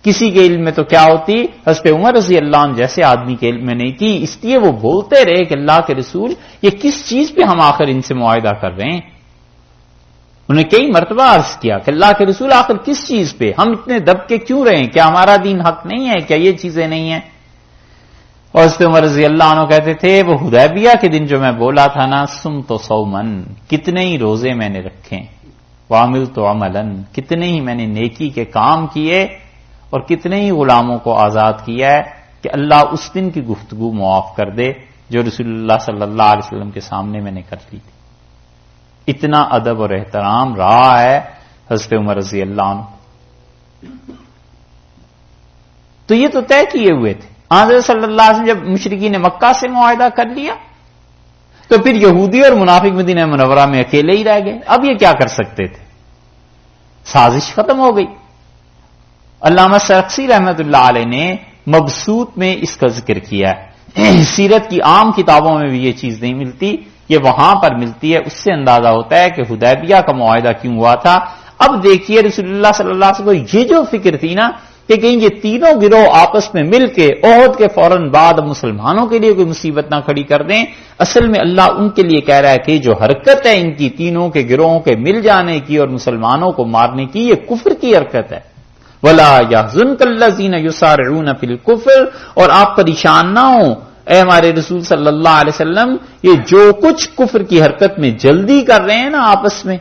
کسی کے علم میں تو کیا ہوتی، حضرت عمر رضی اللہ عنہ جیسے آدمی کے علم میں نہیں تھی، اس لیے وہ بولتے رہے کہ اللہ کے رسول یہ کس چیز پہ ہم آخر ان سے معاہدہ کر رہے ہیں. انہیں کئی مرتبہ عرض کیا کہ اللہ کے رسول آخر کس چیز پہ، ہم اتنے دب کے کیوں رہے ہیں، کیا ہمارا دین حق نہیں ہے، کیا یہ چیزیں نہیں ہیں. اور حضرت عمر رضی اللہ عنہ کہتے تھے وہ حدیبیہ کے دن جو میں بولا تھا نا، سم تو سومن، کتنے ہی روزے میں نے رکھے، وعمل تو عملن، کتنے ہی میں نے نیکی کے کام کیے، اور کتنے ہی غلاموں کو آزاد کیا ہے کہ اللہ اس دن کی گفتگو معاف کر دے جو رسول اللہ صلی اللہ علیہ وسلم کے سامنے میں نے کر لی تھی. اتنا ادب اور احترام رہا ہے حضرت عمر رضی اللہ عنہ. تو یہ تو طے کیے ہوئے تھے. حضرت صلی اللہ علیہ وسلم جب مشرکین مکہ سے معاہدہ کر لیا تو پھر یہودی اور منافق مدینہ منورہ میں اکیلے ہی رہ گئے. اب یہ کیا کر سکتے تھے، سازش ختم ہو گئی. علامہ سرخسی رحمت اللہ علیہ نے مبسوط میں اس کا ذکر کیا ہے. سیرت کی عام کتابوں میں بھی یہ چیز نہیں ملتی، یہ وہاں پر ملتی ہے. اس سے اندازہ ہوتا ہے کہ حدیبیہ کا معاہدہ کیوں ہوا تھا. اب دیکھیے رسول اللہ صلی اللہ علیہ وسلم کو یہ جو فکر تھی نا کہ کہیں یہ تینوں گروہ آپس میں مل کے احد کے فوراً بعد اب مسلمانوں کے لیے کوئی مصیبت نہ کھڑی کر دیں. اصل میں اللہ ان کے لیے کہہ رہا ہے کہ جو حرکت ہے ان کی تینوں کے گروہوں کے مل جانے کی اور مسلمانوں کو مارنے کی، یہ کفر کی حرکت ہے. وَلَا يَحْزُنْكَ الَّذِينَ يُسَارِعُونَ فِي الْكُفْرِ، اور آپ پریشان نہ ہوں اے ہمارے رسول صلی اللہ علیہ وسلم، یہ جو کچھ کفر کی حرکت میں جلدی کر رہے ہیں نا، آپس میں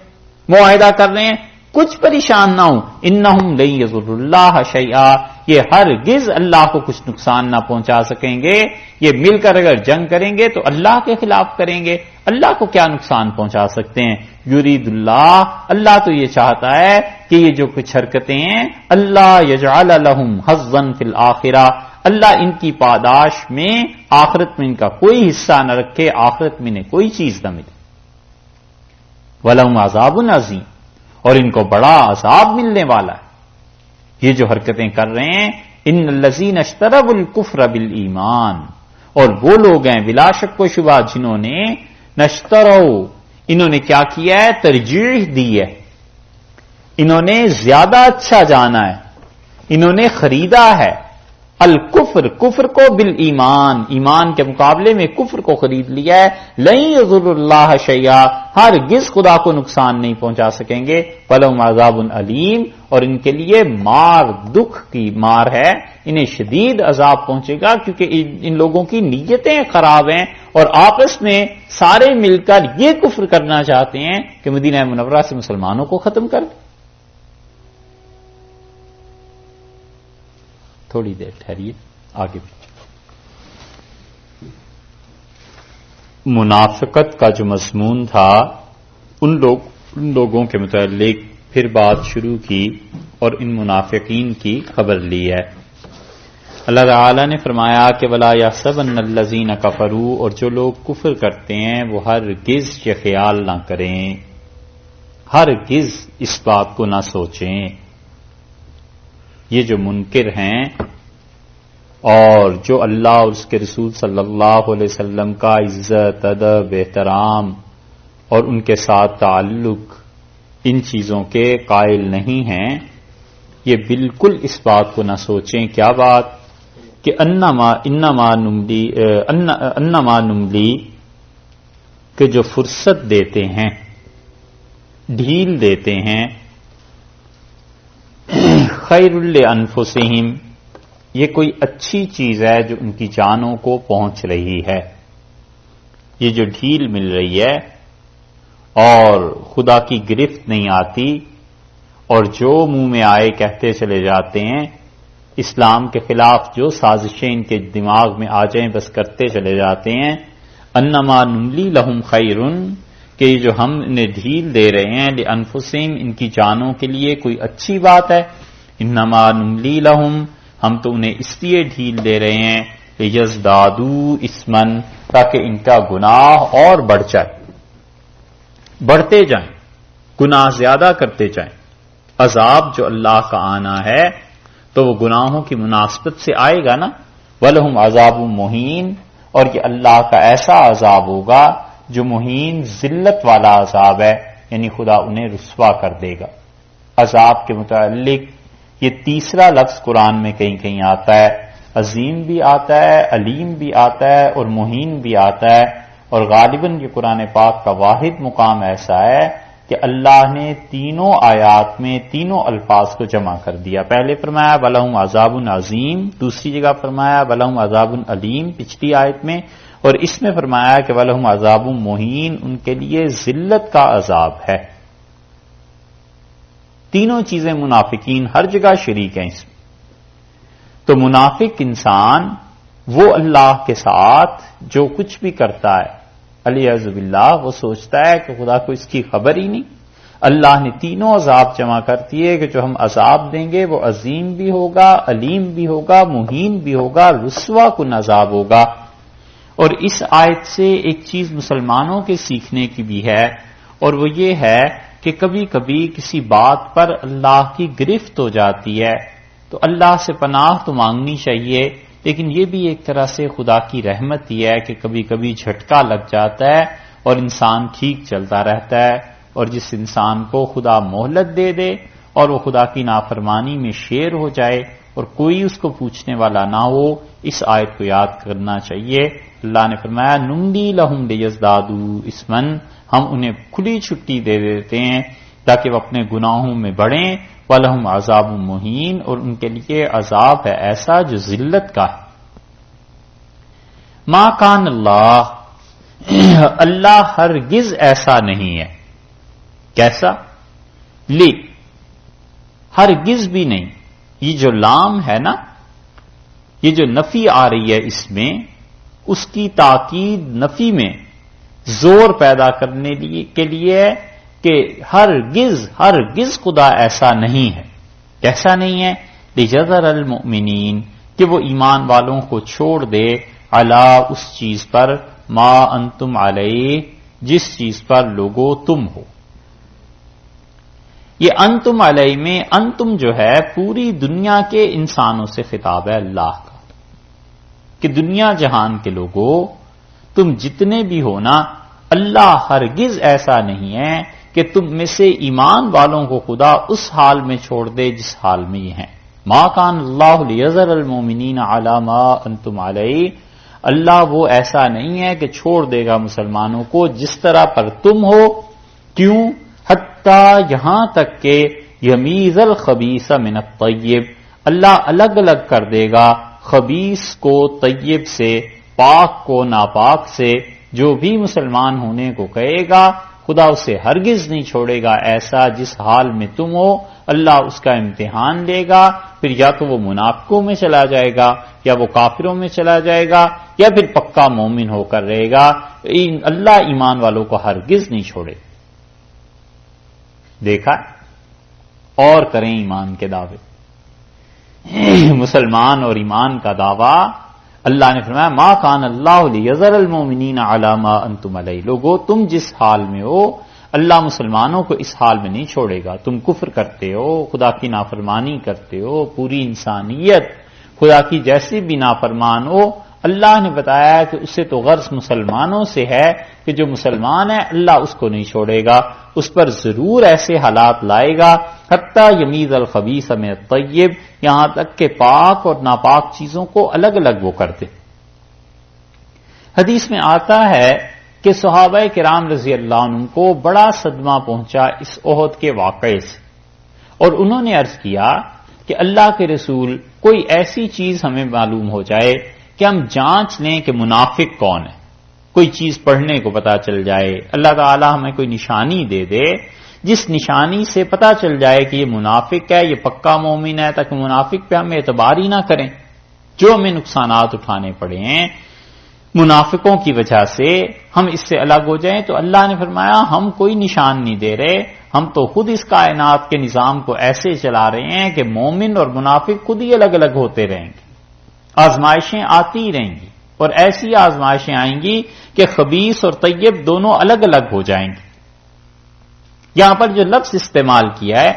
معاہدہ کر رہے ہیں، کچھ پریشان نہ ہوں. انہم لن یضروا اللہ شیئا، یہ ہرگز اللہ کو کچھ نقصان نہ پہنچا سکیں گے. یہ مل کر اگر جنگ کریں گے تو اللہ کے خلاف کریں گے، اللہ کو کیا نقصان پہنچا سکتے ہیں. یرید اللہ، اللہ تو یہ چاہتا ہے کہ یہ جو کچھ حرکتیں ہیں، اللہ یجعل لہم حظا فی الآخرہ، اللہ ان کی پاداش میں آخرت میں ان کا کوئی حصہ نہ رکھے، آخرت میں انہیں کوئی چیز نہ ملے. وَلَهُمْ عَذَابٌ عَظِيمٌ، اور ان کو بڑا عذاب ملنے والا ہے. یہ جو حرکتیں کر رہے ہیں، ان الذین اشتروا الکفر بالایمان، اور وہ لوگ ہیں بلا شک و شبہ جنہوں نے نشتروا، انہوں نے کیا کیا ہے؟ ترجیح دی ہے، انہوں نے زیادہ اچھا جانا ہے، انہوں نے خریدا ہے الکفر، کفر کو بالایمان، ایمان کے مقابلے میں کفر کو خرید لیا ہے. لن یضر اللہ شیئا، ہرگز خدا کو نقصان نہیں پہنچا سکیں گے. ولہم عذاب علیم، اور ان کے لیے مار، دکھ کی مار ہے، انہیں شدید عذاب پہنچے گا کیونکہ ان لوگوں کی نیتیں خراب ہیں اور آپس میں سارے مل کر یہ کفر کرنا چاہتے ہیں کہ مدینہ منورہ سے مسلمانوں کو ختم کر دیں. تھوڑی دیر ٹھہریے، آگے بھی. منافقت کا جو مضمون تھا ان لوگوں کے متعلق پھر بات شروع کی اور ان منافقین کی خبر لی ہے. اللہ تعالی نے فرمایا کہ وَلَا يَحْسَبَنَّ الَّذِينَ كَفَرُوا، اور جو لوگ کفر کرتے ہیں وہ ہرگز یہ خیال نہ کریں، ہرگز اس بات کو نہ سوچیں. یہ جو منکر ہیں اور جو اللہ اور اس کے رسول صلی اللہ علیہ وسلم کا عزت، ادب، احترام اور ان کے ساتھ تعلق ان چیزوں کے قائل نہیں ہیں، یہ بالکل اس بات کو نہ سوچیں. کیا بات؟ کہ انما نملی، کہ جو فرصت دیتے ہیں، ڈھیل دیتے ہیں، خیر لانفسہم، یہ کوئی اچھی چیز ہے جو ان کی جانوں کو پہنچ رہی ہے. یہ جو ڈھیل مل رہی ہے اور خدا کی گرفت نہیں آتی اور جو منہ میں آئے کہتے چلے جاتے ہیں، اسلام کے خلاف جو سازشیں ان کے دماغ میں آ جائیں بس کرتے چلے جاتے ہیں. انما نملی لہم خیرن، کہ یہ جو ہم انہیں ڈھیل دے رہے ہیں لانفسہم، ان کی جانوں کے لیے کوئی اچھی بات ہے. انما نملی لہم، ہم تو انہیں اس لیے ڈھیل دے رہے ہیں لیزدادوا اثما، تاکہ ان کا گناہ اور بڑھ جائے، بڑھتے جائیں، گناہ زیادہ کرتے جائیں. عذاب جو اللہ کا آنا ہے تو وہ گناہوں کی مناسبت سے آئے گا نا. وَلَهُمْ عَذَابٌ مُهِينٌ، اور یہ اللہ کا ایسا عذاب ہوگا جو مہین، ذلت والا عذاب ہے، یعنی خدا انہیں رسوا کر دے گا. عذاب کے متعلق یہ تیسرا لفظ قرآن میں کہیں کہیں آتا ہے، عظیم بھی آتا ہے، علیم بھی آتا ہے اور مہین بھی آتا ہے. اور غالباً یہ قرآن پاک کا واحد مقام ایسا ہے کہ اللہ نے تینوں آیات میں تینوں الفاظ کو جمع کر دیا. پہلے فرمایا وَلَهُمْ عَذَابٌ عَظِيمٌ، دوسری جگہ فرمایا وَلَهُمْ عَذَابٌ عَلِيمٌ پچھلی آیت میں، اور اس میں فرمایا کہ وَلَهُمْ عَذَابٌ مُهِينٌ، ان کے لیے ذلت کا عذاب ہے. تینوں چیزیں منافقین ہر جگہ شریک ہیں اس میں. تو منافق انسان وہ اللہ کے ساتھ جو کچھ بھی کرتا ہے علیہ باللہ، وہ سوچتا ہے کہ خدا کو اس کی خبر ہی نہیں. اللہ نے تینوں عذاب جمع کر دیے کہ جو ہم عذاب دیں گے وہ عظیم بھی ہوگا، علیم بھی ہوگا، مہین بھی ہوگا، رسوا کن عذاب ہوگا. اور اس آیت سے ایک چیز مسلمانوں کے سیکھنے کی بھی ہے، اور وہ یہ ہے کہ کبھی کبھی کسی بات پر اللہ کی گرفت ہو جاتی ہے تو اللہ سے پناہ تو مانگنی چاہیے لیکن یہ بھی ایک طرح سے خدا کی رحمت ہی ہے کہ کبھی کبھی جھٹکا لگ جاتا ہے اور انسان ٹھیک چلتا رہتا ہے، اور جس انسان کو خدا مہلت دے دے اور وہ خدا کی نافرمانی میں شیر ہو جائے اور کوئی اس کو پوچھنے والا نہ ہو، اس آیت کو یاد کرنا چاہیے۔ اللہ نے فرمایا نملی لہم لیزدادوا اسما، ہم انہیں کھلی چھٹی دے دیتے ہیں تاکہ وہ اپنے گناہوں میں بڑھیں، وَلَهُمْ عَذَابٌ مُهِينٌ، اور ان کے لیے عذاب ہے ایسا جو ذلت کا ہے۔ ما کان اللہ، اللہ ہرگز ایسا نہیں ہے۔ کیسا؟ لی، ہرگز بھی نہیں۔ یہ جو لام ہے نا، یہ جو نفی آ رہی ہے اس میں، اس کی تاکید نفی میں زور پیدا کرنے کے لیے کہ ہرگز خدا ایسا نہیں ہے۔ کیسا نہیں ہے؟ لِيَذَرَ الْمُؤْمِنِينَ، کہ وہ ایمان والوں کو چھوڑ دے، علی اس چیز پر، ما انتم علیہ، جس چیز پر لوگو تم ہو۔ یہ انتم علیہ میں انتم جو ہے پوری دنیا کے انسانوں سے خطاب ہے اللہ کا، کہ دنیا جہان کے لوگوں تم جتنے بھی ہو نا، اللہ ہرگز ایسا نہیں ہے کہ تم میں سے ایمان والوں کو خدا اس حال میں چھوڑ دے جس حال میں یہ ہیں۔ ما کان اللہ لیذر المؤمنین علی ما انتم علیہ، اللہ وہ ایسا نہیں ہے کہ چھوڑ دے گا مسلمانوں کو جس طرح پر تم ہو۔ کیوں؟ حتی یہاں تک کہ یمیز الخبیث من الطیب، اللہ الگ الگ کر دے گا خبیث کو طیب سے، پاک کو ناپاک سے۔ جو بھی مسلمان ہونے کو کہے گا خدا اسے ہرگز نہیں چھوڑے گا ایسا جس حال میں تم ہو۔ اللہ اس کا امتحان لے گا، پھر یا تو وہ منافقوں میں چلا جائے گا، یا وہ کافروں میں چلا جائے گا، یا پھر پکا مومن ہو کر رہے گا۔ اللہ ایمان والوں کو ہرگز نہیں چھوڑے۔ دیکھا؟ اور کریں ایمان کے دعوے، مسلمان اور ایمان کا دعویٰ۔ اللہ نے فرمایا ما کان اللہ لیذر المؤمنین علی ما انتم علیہ، لوگو تم جس حال میں ہو اللہ مسلمانوں کو اس حال میں نہیں چھوڑے گا۔ تم کفر کرتے ہو، خدا کی نافرمانی کرتے ہو، پوری انسانیت خدا کی جیسی بھی نافرمان ہو، اللہ نے بتایا کہ اسے تو غرض مسلمانوں سے ہے کہ جو مسلمان ہے اللہ اس کو نہیں چھوڑے گا، اس پر ضرور ایسے حالات لائے گا حتی یمیز الخبیث من الطیب، یہاں تک کہ پاک اور ناپاک چیزوں کو الگ الگ وہ کر دے۔ حدیث میں آتا ہے کہ صحابہ کرام رضی اللہ عنہ کو بڑا صدمہ پہنچا اس احد کے واقعے سے، اور انہوں نے عرض کیا کہ اللہ کے رسول کوئی ایسی چیز ہمیں معلوم ہو جائے کہ ہم جانچ لیں کہ منافق کون ہے، کوئی چیز پڑھنے کو پتا چل جائے، اللہ تعالی ہمیں کوئی نشانی دے دے جس نشانی سے پتا چل جائے کہ یہ منافق ہے، یہ پکا مومن ہے، تاکہ منافق پہ ہم اعتبار ہی نہ کریں۔ جو ہمیں نقصانات اٹھانے پڑے ہیں منافقوں کی وجہ سے، ہم اس سے الگ ہو جائیں۔ تو اللہ نے فرمایا ہم کوئی نشان نہیں دے رہے، ہم تو خود اس کائنات کے نظام کو ایسے چلا رہے ہیں کہ مومن اور منافق خود ہی الگ الگ ہوتے رہیں گے، آزمائشیں آتی ہی رہیں گی، اور ایسی آزمائشیں آئیں گی کہ خبیث اور طیب دونوں الگ الگ ہو جائیں گے۔ یہاں پر جو لفظ استعمال کیا ہے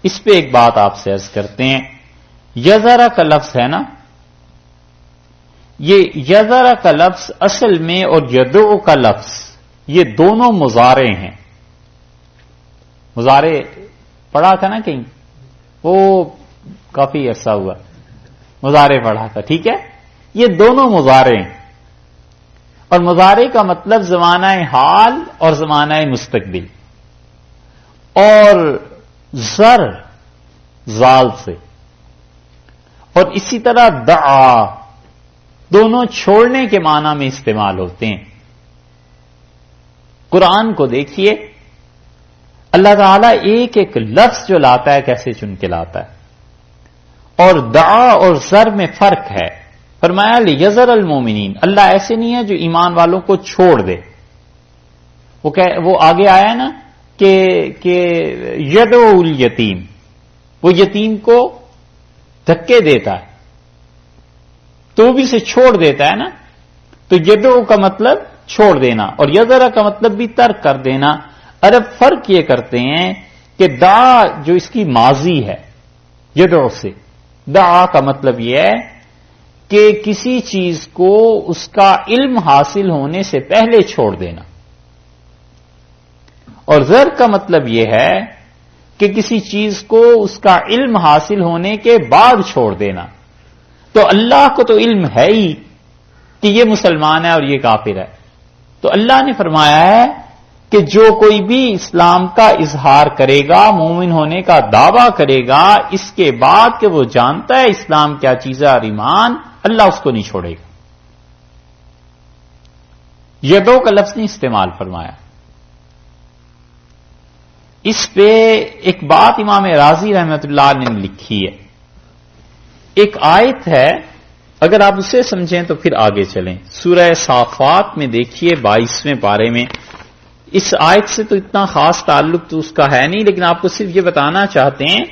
اس پہ ایک بات آپ سے عرض کرتے ہیں۔ یذرا کا لفظ ہے نا، یہ یذرا کا لفظ اصل میں اور یدعو کا لفظ یہ دونوں مضارع ہیں۔ مضارع پڑھا تھا نا کہیں، وہ کافی عرصہ ہوا مضارع پڑھا تھا، ٹھیک ہے؟ یہ دونوں مضارع ہیں، اور مضارع کا مطلب زمانہ حال اور زمانہ مستقبل، اور زر زال سے، اور اسی طرح دعا دونوں چھوڑنے کے معنی میں استعمال ہوتے ہیں۔ قرآن کو دیکھیے، اللہ تعالیٰ ایک ایک لفظ جو لاتا ہے کیسے چن کے لاتا ہے، اور دعا اور زر میں فرق ہے۔ فرمایا لیذر المومنین، اللہ ایسے نہیں ہے جو ایمان والوں کو چھوڑ دے، وہ آگے آیا نا کہ یدعو الیتیم، وہ یتیم کو دھکے دیتا ہے تو بھی اسے چھوڑ دیتا ہے نا، تو یدعو کا مطلب چھوڑ دینا، اور یذرا کا مطلب بھی ترک کر دینا۔ عرب فرق یہ کرتے ہیں کہ دعا جو اس کی ماضی ہے یدعو سے، دعا کا مطلب یہ ہے کہ کسی چیز کو اس کا علم حاصل ہونے سے پہلے چھوڑ دینا، اور ذر کا مطلب یہ ہے کہ کسی چیز کو اس کا علم حاصل ہونے کے بعد چھوڑ دینا۔ تو اللہ کو تو علم ہے ہی کہ یہ مسلمان ہے اور یہ کافر ہے، تو اللہ نے فرمایا ہے کہ جو کوئی بھی اسلام کا اظہار کرے گا، مومن ہونے کا دعویٰ کرے گا، اس کے بعد کہ وہ جانتا ہے اسلام کیا چیز ہے اور ایمان، اللہ اس کو نہیں چھوڑے گا۔ یدوں کا لفظ نہیں استعمال فرمایا۔ اس پہ ایک بات امام راضی رحمت اللہ نے لکھی ہے، ایک آیت ہے، اگر آپ اسے سمجھیں تو پھر آگے چلیں۔ سورہ صافات میں دیکھیے 22ویں پارے میں، اس آیت سے تو اتنا خاص تعلق تو اس کا ہے نہیں، لیکن آپ کو صرف یہ بتانا چاہتے ہیں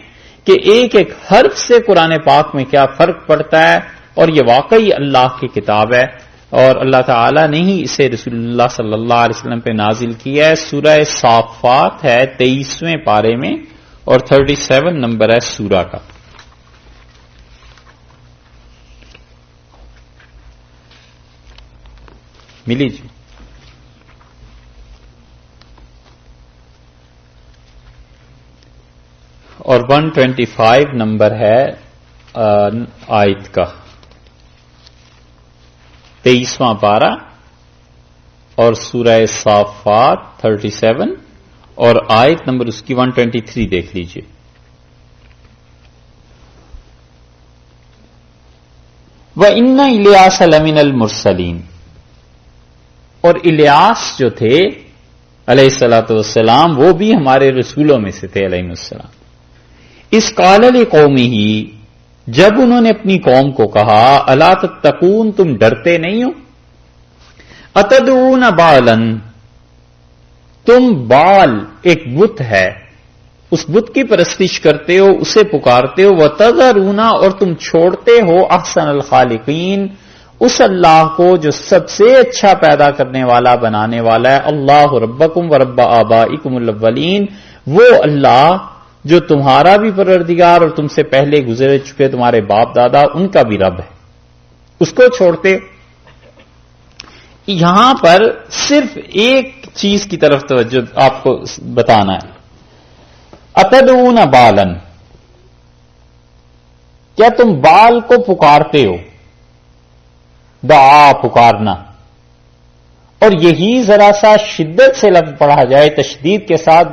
کہ ایک ایک حرف سے قرآن پاک میں کیا فرق پڑتا ہے، اور یہ واقعی اللہ کی کتاب ہے، اور اللہ تعالیٰ نے ہی اسے رسول اللہ صلی اللہ علیہ وسلم پہ نازل کیا ہے۔ سورہ صافات ہے 23ویں پارے میں، اور 37 نمبر ہے سورہ کا۔ ملی جی؟ اور 125 نمبر ہے آیت کا، 23واں پارہ، اور سورہ صافات 37، اور آیت نمبر اس کی 123 دیکھ لیجئے۔ وَإِنَّ إِلْيَاسَ لَمِنَ الْمُرْسَلِينَ، اور الیاس جو تھے علیہ الصلوۃ والسلام وہ بھی ہمارے رسولوں میں سے تھے علیہ السلام۔ اس قال لقومہ، جب انہوں نے اپنی قوم کو کہا، الا تتقون، تم ڈرتے نہیں ہو، اتدعون بالا، تم بال ایک بت ہے اس بت کی پرستش کرتے ہو، اسے پکارتے ہو، وتذرون، اور تم چھوڑتے ہو احسن الخالقین، اس اللہ کو جو سب سے اچھا پیدا کرنے والا بنانے والا ہے، اللہ ربکم ورب آبائکم الاولین، وہ اللہ جو تمہارا بھی پروردگار اور تم سے پہلے گزر چکے تمہارے باپ دادا ان کا بھی رب ہے، اس کو چھوڑتے۔ یہاں پر صرف ایک چیز کی طرف توجہ آپ کو بتانا ہے، اتدعون بالا، کیا تم بال کو پکارتے ہو؟ دعا، پکارنا، اور یہی ذرا سا شدت سے لفظ پڑھا جائے تشدید کے ساتھ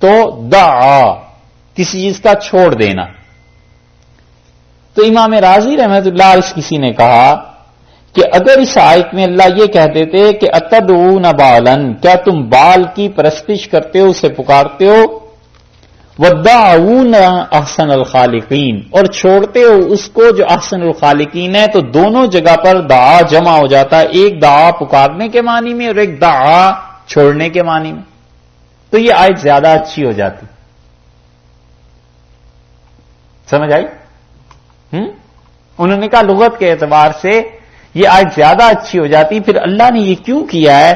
تو دعا، کسی چیز کا چھوڑ دینا۔ تو امام راضی رحمت اللہ علیہ کسی نے کہا کہ اگر اس آیت میں اللہ یہ کہہ دیتے کہ اتدعون بالا، کیا تم بال کی پرستش کرتے ہو، اسے پکارتے ہو، وَدَّعُونَ احسن الخالقین، اور چھوڑتے ہو اس کو جو احسن الخالقین ہے، تو دونوں جگہ پر دعا جمع ہو جاتا ہے، ایک دعا پکارنے کے معنی میں اور ایک دعا چھوڑنے کے معنی میں، تو یہ آیت زیادہ اچھی ہو جاتی۔ سمجھ آئی؟ انہوں نے کہا لغت کے اعتبار سے یہ آیت زیادہ اچھی ہو جاتی۔ پھر اللہ نے یہ کیوں کیا ہے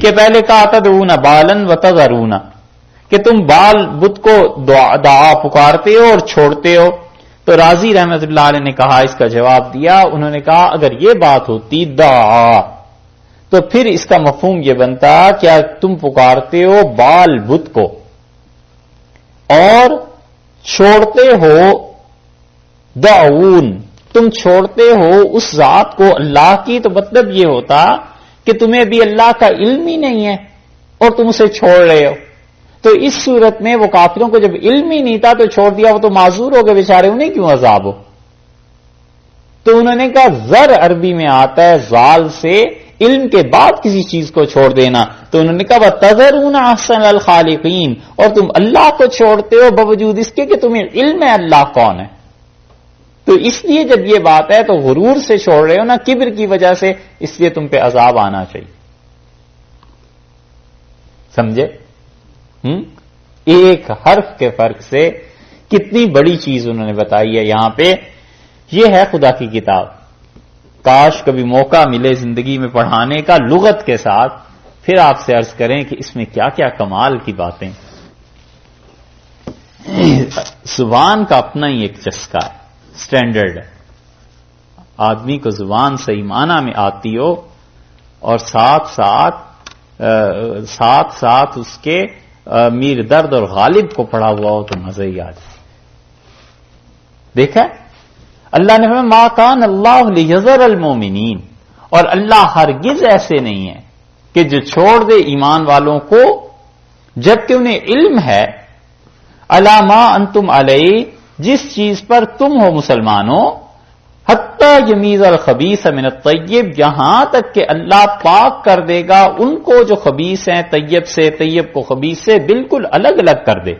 کہ پہلے کہا تدعون بالا وتذرون، کہ تم بال بت کو دعا پکارتے ہو اور چھوڑتے ہو؟ تو راضی رحمت اللہ علیہ نے کہا، اس کا جواب دیا، انہوں نے کہا اگر یہ بات ہوتی دعا تو پھر اس کا مفہوم یہ بنتا کیا تم پکارتے ہو بال بت کو اور چھوڑتے ہو دعون، تم چھوڑتے ہو اس ذات کو اللہ کی، تو مطلب یہ ہوتا کہ تمہیں بھی اللہ کا علم ہی نہیں ہے اور تم اسے چھوڑ رہے ہو۔ تو اس صورت میں وہ کافروں کو جب علم ہی نہیں تھا تو چھوڑ دیا، وہ تو معذور ہو گئے بیچارے، انہیں کیوں عذاب ہو؟ تو انہوں نے کہا زر عربی میں آتا ہے زال سے علم کے بعد کسی چیز کو چھوڑ دینا، تو انہوں نے کہا وَتَذَرُونَ أَحْسَنَ الْخَالِقِينَ، اور تم اللہ کو چھوڑتے ہو باوجود اس کے کہ تمہیں علم ہے اللہ کون ہے۔ تو اس لیے جب یہ بات ہے تو غرور سے چھوڑ رہے ہو نا، کبر کی وجہ سے، اس لیے تم پہ عذاب آنا چاہیے۔ سمجھے؟ ایک حرف کے فرق سے کتنی بڑی چیز انہوں نے بتائی ہے یہاں پہ۔ یہ ہے خدا کی کتاب، کاش کبھی موقع ملے زندگی میں پڑھانے کا لغت کے ساتھ، پھر آپ سے عرض کریں کہ اس میں کیا کیا کمال کی باتیں۔ زبان کا اپنا ہی ایک چسکا ہے، سٹینڈرڈ ہے، آدمی کو زبان صحیح معنی میں آتی ہو اور ساتھ ساتھ اس کے میر درد اور غالب کو پڑھا ہوا ہو تو مزہ ہی آ جائے. دیکھا اللہ نے فرمایا ما کان اللہ لیذر المومنین، اور اللہ ہرگز ایسے نہیں ہے کہ جو چھوڑ دے ایمان والوں کو جبکہ انہیں علم ہے علی ما انتم علیہ، جس چیز پر تم ہو مسلمانوں، حتی یمیز الخبیث من الطیب، یہاں تک کہ اللہ پاک کر دے گا ان کو جو خبیث ہیں طیب سے، طیب کو خبیث سے بالکل الگ الگ کر دے.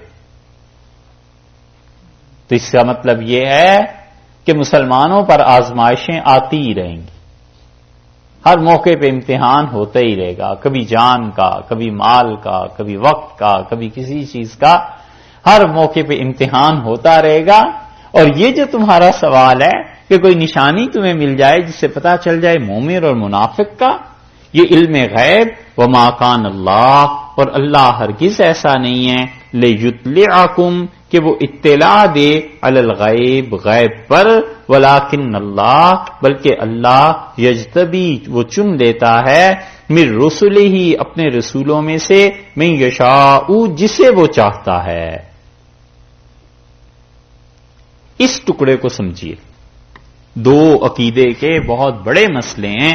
تو اس کا مطلب یہ ہے کہ مسلمانوں پر آزمائشیں آتی ہی رہیں گی، ہر موقع پہ امتحان ہوتا ہی رہے گا، کبھی جان کا، کبھی مال کا، کبھی وقت کا، کبھی کسی چیز کا، ہر موقع پہ امتحان ہوتا رہے گا. اور یہ جو تمہارا سوال ہے کہ کوئی نشانی تمہیں مل جائے جس سے پتا چل جائے مومن اور منافق کا، یہ علم غیب وما کان اللہ، اور اللہ ہرگز ایسا نہیں ہے لیطلعکم کہ وہ اطلاع دے علی الغیب، غیب پر، ولکن اللہ، بلکہ اللہ یجتبی، وہ چن لیتا ہے، من رسلہ، اپنے رسولوں میں سے، من یشاء، جسے وہ چاہتا ہے. اس ٹکڑے کو سمجھیے، دو عقیدے کے بہت بڑے مسئلے ہیں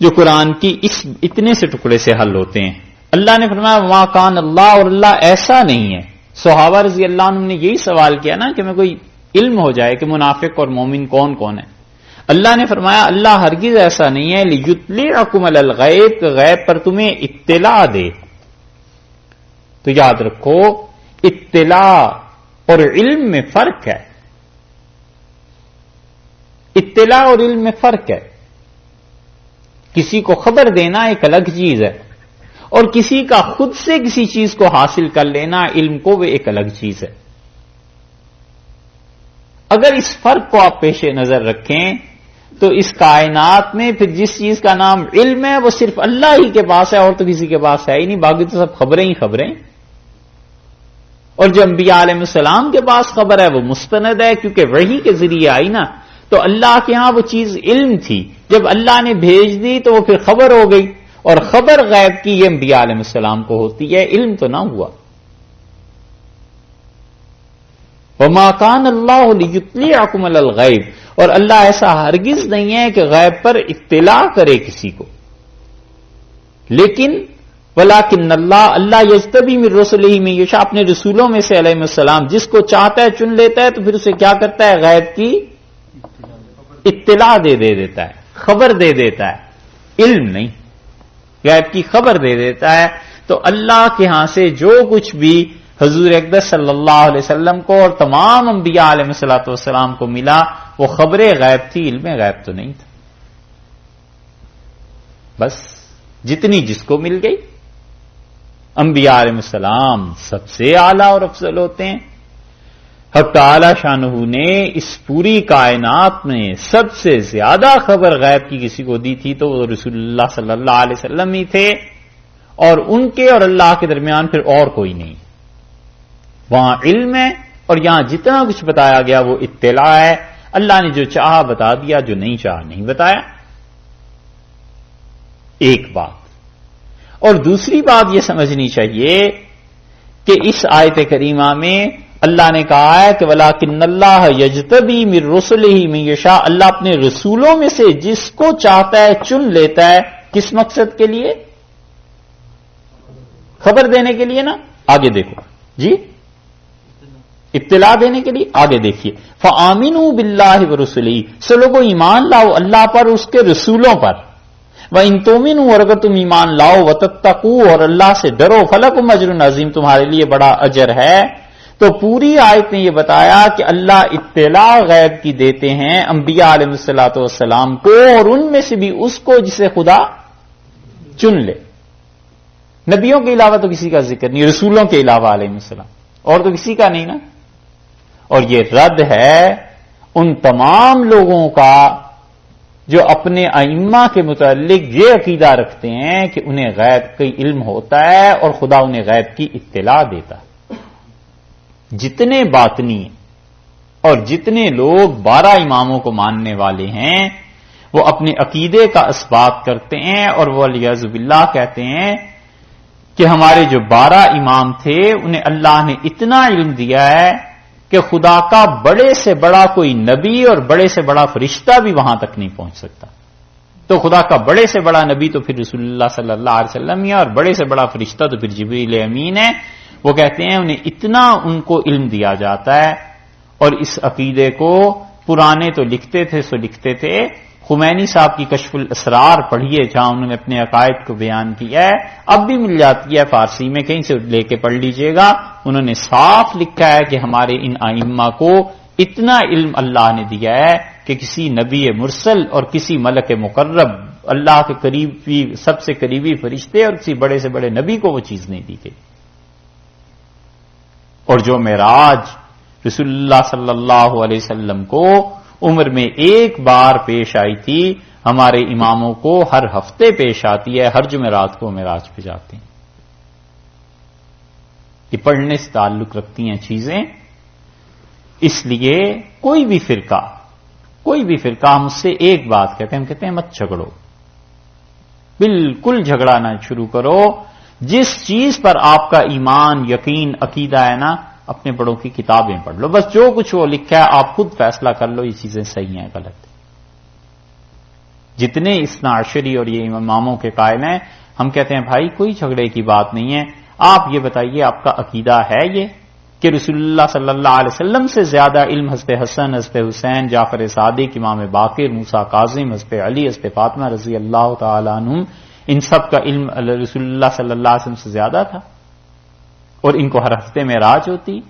جو قرآن کی اس اتنے سے ٹکڑے سے حل ہوتے ہیں. اللہ نے فرمایا وما کان اللہ، اور اللہ ایسا نہیں ہے. صحابہ رضی اللہ عنہ نے یہی سوال کیا نا کہ میں کوئی علم ہو جائے کہ منافق اور مومن کون کون ہے. اللہ نے فرمایا اللہ ہرگز ایسا نہیں ہے لیطلعکم علی الغیب، کہ غیب پر تمہیں اطلاع دے. تو یاد رکھو اطلاع اور علم میں فرق ہے، اطلاع اور علم میں فرق ہے. کسی کو خبر دینا ایک الگ چیز ہے، اور کسی کا خود سے کسی چیز کو حاصل کر لینا علم کو وہ ایک الگ چیز ہے. اگر اس فرق کو آپ پیش نظر رکھیں تو اس کائنات میں پھر جس چیز کا نام علم ہے وہ صرف اللہ ہی کے پاس ہے، اور تو کسی کے پاس ہے ہی نہیں، باقی تو سب خبریں ہی خبریں. اور جو انبیاء علیہ السلام کے پاس خبر ہے وہ مستند ہے، کیونکہ وحی کے ذریعے آئی نا. تو اللہ کے ہاں وہ چیز علم تھی، جب اللہ نے بھیج دی تو وہ پھر خبر ہو گئی، اور خبر غیب کی یہ انبیاء علیہ السلام کو ہوتی ہے، علم تو نہ ہوا. وما کان اللہ لیطلعکم علی الغیب، اور اللہ ایسا ہرگز نہیں ہے کہ غیب پر اطلاع کرے کسی کو. لیکن ولکن اللہ یجتبی من رسلہ من یشاء، اپنے رسولوں میں سے علیہ السلام جس کو چاہتا ہے چن لیتا ہے، تو پھر اسے کیا کرتا ہے؟ غیب کی اطلاع دے دیتا ہے، خبر دے دیتا ہے، علم نہیں، غیب کی خبر دے دیتا ہے. تو اللہ کے ہاں سے جو کچھ بھی حضور اقدس صلی اللہ علیہ وسلم کو اور تمام انبیاء علیہ الصلوۃ والسلام کو ملا وہ خبر غیب تھی، علم غیب تو نہیں تھا. بس جتنی جس کو مل گئی. انبیاء علیہ السلام سب سے اعلیٰ اور افضل ہوتے ہیں. حق تعالی شانہ نے اس پوری کائنات میں سب سے زیادہ خبر غیب کی کسی کو دی تھی تو وہ رسول اللہ صلی اللہ علیہ وسلم ہی تھے، اور ان کے اور اللہ کے درمیان پھر اور کوئی نہیں. وہاں علم ہے، اور یہاں جتنا کچھ بتایا گیا وہ اطلاع ہے. اللہ نے جو چاہا بتا دیا، جو نہیں چاہا نہیں بتایا. ایک بات. اور دوسری بات یہ سمجھنی چاہیے کہ اس آیت کریمہ میں اللہ نے کہا ہے کہ وَلَٰكِنَّ اللَّهَ يَجْتَبِي مِن رُّسُلِهِ مَن يَشَاءُ، اللہ اپنے رسولوں میں سے جس کو چاہتا ہے چن لیتا ہے. کس مقصد کے لیے؟ خبر دینے کے لیے نا. آگے دیکھو جی، اطلاع دینے کے لیے. آگے دیکھیے فَآمِنُوا بِاللَّهِ وَرُسُلِهِ، سو لوگوں ایمان لاؤ اللہ پر، اس کے رسولوں پر. وَإِن تُؤْمِنُوا، اور اگر تم ایمان لاؤ، وَتَتَّقُوا، اور اللہ سے ڈرو، فَلَكُمْ أَجْرٌ عَظِيمٌ، تمہارے لیے بڑا اجر ہے. تو پوری آیت نے یہ بتایا کہ اللہ اطلاع غیب کی دیتے ہیں انبیاء علیہ الصلوۃ والسلام کو، اور ان میں سے بھی اس کو جسے خدا چن لے. نبیوں کے علاوہ تو کسی کا ذکر نہیں، رسولوں کے علاوہ علیہ السلام، اور تو کسی کا نہیں نا. اور یہ رد ہے ان تمام لوگوں کا جو اپنے ائمہ کے متعلق یہ عقیدہ رکھتے ہیں کہ انہیں غیب کا علم ہوتا ہے اور خدا انہیں غیب کی اطلاع دیتا ہے. جتنے باطنی ہیں اور جتنے لوگ 12 اماموں کو ماننے والے ہیں وہ اپنے عقیدے کا اثبات کرتے ہیں اور وہ والعیاذ باللہ کہتے ہیں کہ ہمارے جو 12 امام تھے انہیں اللہ نے اتنا علم دیا ہے کہ خدا کا بڑے سے بڑا کوئی نبی اور بڑے سے بڑا فرشتہ بھی وہاں تک نہیں پہنچ سکتا. تو خدا کا بڑے سے بڑا نبی تو پھر رسول اللہ صلی اللہ علیہ وسلم ہے اور بڑے سے بڑا فرشتہ تو پھر جبریل امین ہے. وہ کہتے ہیں انہیں اتنا ان کو علم دیا جاتا ہے. اور اس عقیدے کو پرانے تو لکھتے تھے سو لکھتے تھے. خمینی صاحب کی کشف الاسرار پڑھیے جہاں انہوں نے اپنے عقائد کو بیان کیا ہے, اب بھی مل جاتی ہے فارسی میں, کہیں سے لے کے پڑھ لیجئے گا. انہوں نے صاف لکھا ہے کہ ہمارے ان ائمہ کو اتنا علم اللہ نے دیا ہے کہ کسی نبی مرسل اور کسی ملک مقرب اللہ کے قریبی سب سے قریبی فرشتے اور کسی بڑے سے بڑے نبی کو وہ چیز نہیں دی گئی. اور جو معراج رسول اللہ صلی اللہ علیہ وسلم کو عمر میں ایک بار پیش آئی تھی, ہمارے اماموں کو ہر ہفتے پیش آتی ہے, ہر جمعرات کو معراج پہ جاتے ہیں. یہ پڑھنے سے تعلق رکھتی ہیں چیزیں. اس لیے کوئی بھی فرقہ ہم اس سے ایک بات کہتے ہیں, ہم کہتے ہیں مت جھگڑو, بالکل جھگڑا نہ شروع کرو. جس چیز پر آپ کا ایمان یقین عقیدہ ہے نا, اپنے بڑوں کی کتابیں پڑھ لو, بس جو کچھ وہ لکھا ہے آپ خود فیصلہ کر لو یہ چیزیں صحیح ہیں غلط ہیں. جتنے اثنا عشری اور یہ اماموں کے قائل ہیں, ہم کہتے ہیں بھائی کوئی جھگڑے کی بات نہیں ہے. آپ یہ بتائیے آپ کا عقیدہ ہے یہ کہ رسول اللہ صلی اللہ علیہ وسلم سے زیادہ علم حضرت حسن, حضرت حسین, جعفر صادق, امام باقر, موسیٰ کاظم, حضرت علی, حضرت فاطمہ رضی اللہ تعالی عنہم, ان سب کا علم رسول اللہ صلی اللہ علیہ وسلم سے زیادہ تھا اور ان کو ہر ہفتے معراج ہوتی؟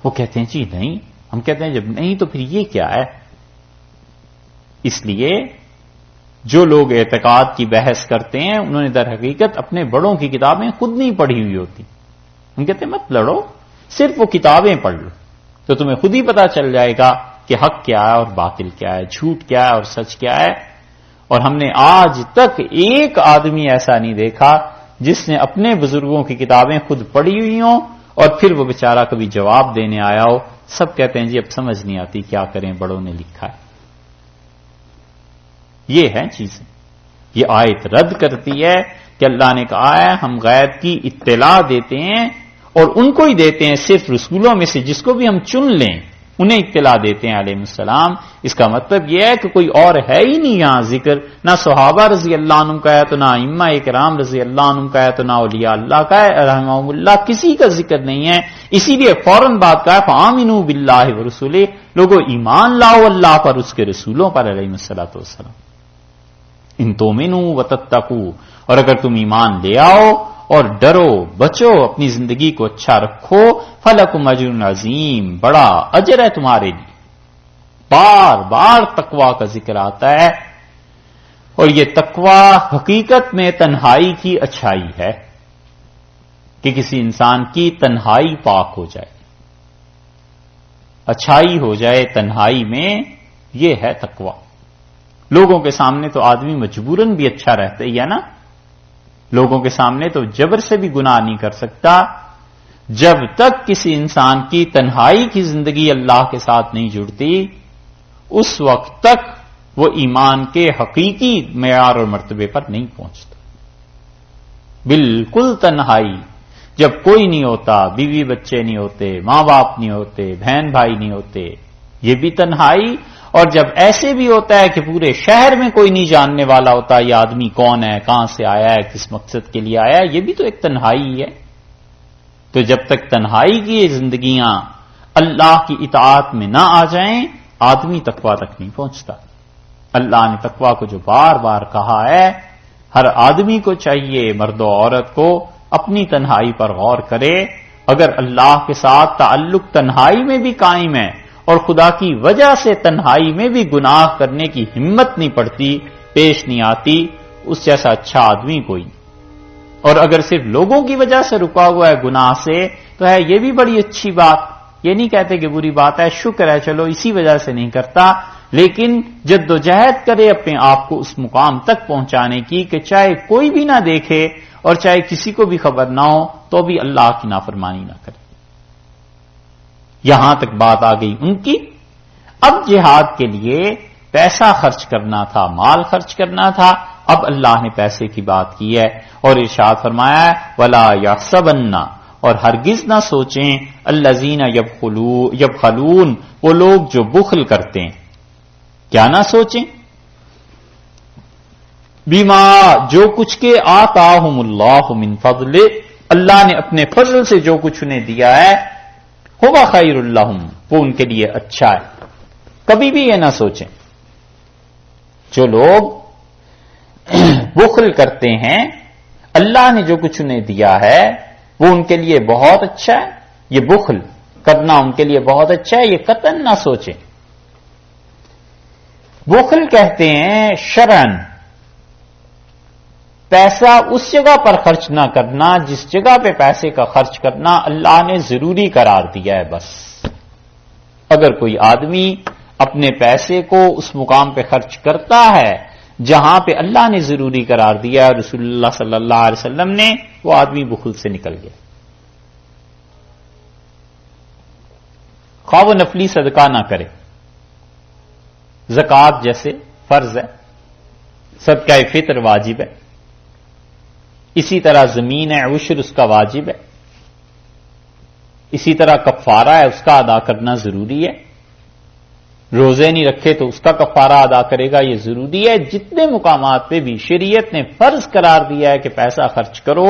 وہ کہتے ہیں جی نہیں. ہم کہتے ہیں جب نہیں تو پھر یہ کیا ہے؟ اس لیے جو لوگ اعتقاد کی بحث کرتے ہیں انہوں نے در حقیقت اپنے بڑوں کی کتابیں خود نہیں پڑھی ہوئی ہوتی. ہم کہتے ہیں مت لڑو, صرف وہ کتابیں پڑھ لو تو تمہیں خود ہی پتا چل جائے گا کہ حق کیا ہے اور باطل کیا ہے, جھوٹ کیا ہے اور سچ کیا ہے. اور ہم نے آج تک ایک آدمی ایسا نہیں دیکھا جس نے اپنے بزرگوں کی کتابیں خود پڑھی ہوئی ہوں اور پھر وہ بیچارہ کبھی جواب دینے آیا ہو. سب کہتے ہیں جی اب سمجھ نہیں آتی کیا کریں, بڑوں نے لکھا ہے. یہ ہے چیزیں. یہ آیت رد کرتی ہے کہ اللہ نے کہا ہے ہم غیب کی اطلاع دیتے ہیں اور ان کو ہی دیتے ہیں, صرف رسولوں میں سے جس کو بھی ہم چن لیں انہیں اطلاع دیتے ہیں علیہ السلام. اس کا مطلب یہ ہے کہ کوئی اور ہے ہی نہیں یہاں ذکر, نہ صحابہ رضی اللہ عنہ کا ہے تو نہ ائمہ کرام رضی اللہ عنہ کا ہے تو نہ اولیاء اللہ کا ہے رحمہم اللہ, کسی کا ذکر نہیں ہے. اسی لیے فوراً بات کہا فآمنوا باللہ ورسولہ, لوگوں ایمان لاؤ اللہ پر اس کے رسولوں پر علیہ الصلوۃ والسلام. ان تؤمنوا وتتقوا, اور اگر تم ایمان لے آؤ اور ڈرو بچو اپنی زندگی کو اچھا رکھو, فلکم اجر عظیم, بڑا اجر ہے تمہارے لیے. بار بار تقوی کا ذکر آتا ہے اور یہ تقوی حقیقت میں تنہائی کی اچھائی ہے کہ کسی انسان کی تنہائی پاک ہو جائے, اچھائی ہو جائے تنہائی میں, یہ ہے تقوی. لوگوں کے سامنے تو آدمی مجبوراً بھی اچھا رہتا ہی ہے نا, لوگوں کے سامنے تو جبر سے بھی گناہ نہیں کر سکتا. جب تک کسی انسان کی تنہائی کی زندگی اللہ کے ساتھ نہیں جڑتی اس وقت تک وہ ایمان کے حقیقی معیار اور مرتبے پر نہیں پہنچتا. بالکل تنہائی, جب کوئی نہیں ہوتا, بیوی بچے نہیں ہوتے, ماں باپ نہیں ہوتے, بہن بھائی نہیں ہوتے, یہ بھی تنہائی. اور جب ایسے بھی ہوتا ہے کہ پورے شہر میں کوئی نہیں جاننے والا ہوتا یہ آدمی کون ہے, کہاں سے آیا ہے, کس مقصد کے لیے آیا ہے, یہ بھی تو ایک تنہائی ہے. تو جب تک تنہائی کی زندگیاں اللہ کی اطاعت میں نہ آ جائیں آدمی تقوی تک نہیں پہنچتا. اللہ نے تقوی کو جو بار بار کہا ہے, ہر آدمی کو چاہیے مرد و عورت کو اپنی تنہائی پر غور کرے. اگر اللہ کے ساتھ تعلق تنہائی میں بھی قائم ہے اور خدا کی وجہ سے تنہائی میں بھی گناہ کرنے کی ہمت نہیں پڑتی, پیش نہیں آتی, اس جیسا اچھا آدمی کوئی نہیں. اور اگر صرف لوگوں کی وجہ سے رکا ہوا ہے گناہ سے تو ہے یہ بھی بڑی اچھی بات, یہ نہیں کہتے کہ بری بات ہے, شکر ہے چلو اسی وجہ سے نہیں کرتا, لیکن جدوجہد کرے اپنے آپ کو اس مقام تک پہنچانے کی کہ چاہے کوئی بھی نہ دیکھے اور چاہے کسی کو بھی خبر نہ ہو تو بھی اللہ کی نافرمانی نہ کرے. یہاں تک بات آ گئی ان کی. اب جہاد کے لیے پیسہ خرچ کرنا تھا، مال خرچ کرنا تھا. اب اللہ نے پیسے کی بات کی ہے اور ارشاد فرمایا ہے وَلَا يَحْسَبَنَّ، اور ہرگز نہ سوچیں الَّذِينَ يَبْخَلُونَ، وہ لوگ جو بخل کرتے ہیں. کیا نہ سوچیں؟ بما، جو کچھ کے آتاہم اللہ من فضل، اللہ نے اپنے فضل سے جو کچھ انہیں دیا ہے، هو خیر لہم، وہ ان کے لیے اچھا ہے. کبھی بھی یہ نہ سوچیں جو لوگ بخل کرتے ہیں اللہ نے جو کچھ انہیں دیا ہے وہ ان کے لیے بہت اچھا ہے. یہ بخل کرنا ان کے لیے بہت اچھا ہے، یہ قطعاً نہ سوچیں. بخل کہتے ہیں شرعن پیسہ اس جگہ پر خرچ نہ کرنا جس جگہ پہ پیسے کا خرچ کرنا اللہ نے ضروری قرار دیا ہے. بس اگر کوئی آدمی اپنے پیسے کو اس مقام پہ خرچ کرتا ہے جہاں پہ اللہ نے ضروری قرار دیا ہے رسول اللہ صلی اللہ علیہ وسلم نے، وہ آدمی بخل سے نکل گیا. خواہ وہ نفلی صدقہ نہ کرے، زکوٰۃ جیسے فرض ہے، صدقہ فطر واجب ہے، اسی طرح زمین ہے عشر اس کا واجب ہے، اسی طرح کفارہ ہے اس کا ادا کرنا ضروری ہے. روزے نہیں رکھے تو اس کا کفارہ ادا کرے گا، یہ ضروری ہے. جتنے مقامات پہ بھی شریعت نے فرض قرار دیا ہے کہ پیسہ خرچ کرو،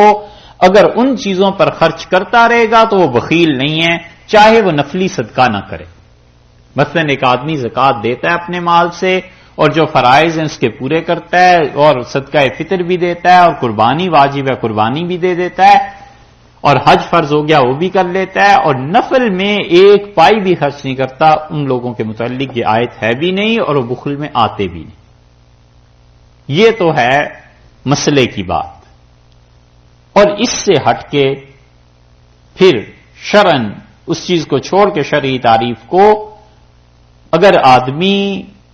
اگر ان چیزوں پر خرچ کرتا رہے گا تو وہ بخیل نہیں ہے، چاہے وہ نفلی صدقہ نہ کرے. مثلا ایک آدمی زکوٰۃ دیتا ہے اپنے مال سے اور جو فرائض ہیں اس کے پورے کرتا ہے اور صدقہ فطر بھی دیتا ہے اور قربانی واجب ہے قربانی بھی دے دیتا ہے اور حج فرض ہو گیا وہ بھی کر لیتا ہے اور نفل میں ایک پائی بھی خرچ نہیں کرتا، ان لوگوں کے متعلق یہ آیت ہے بھی نہیں اور وہ بخل میں آتے بھی نہیں. یہ تو ہے مسئلے کی بات. اور اس سے ہٹ کے پھر شرعن اس چیز کو چھوڑ کے شرعی تعریف کو اگر آدمی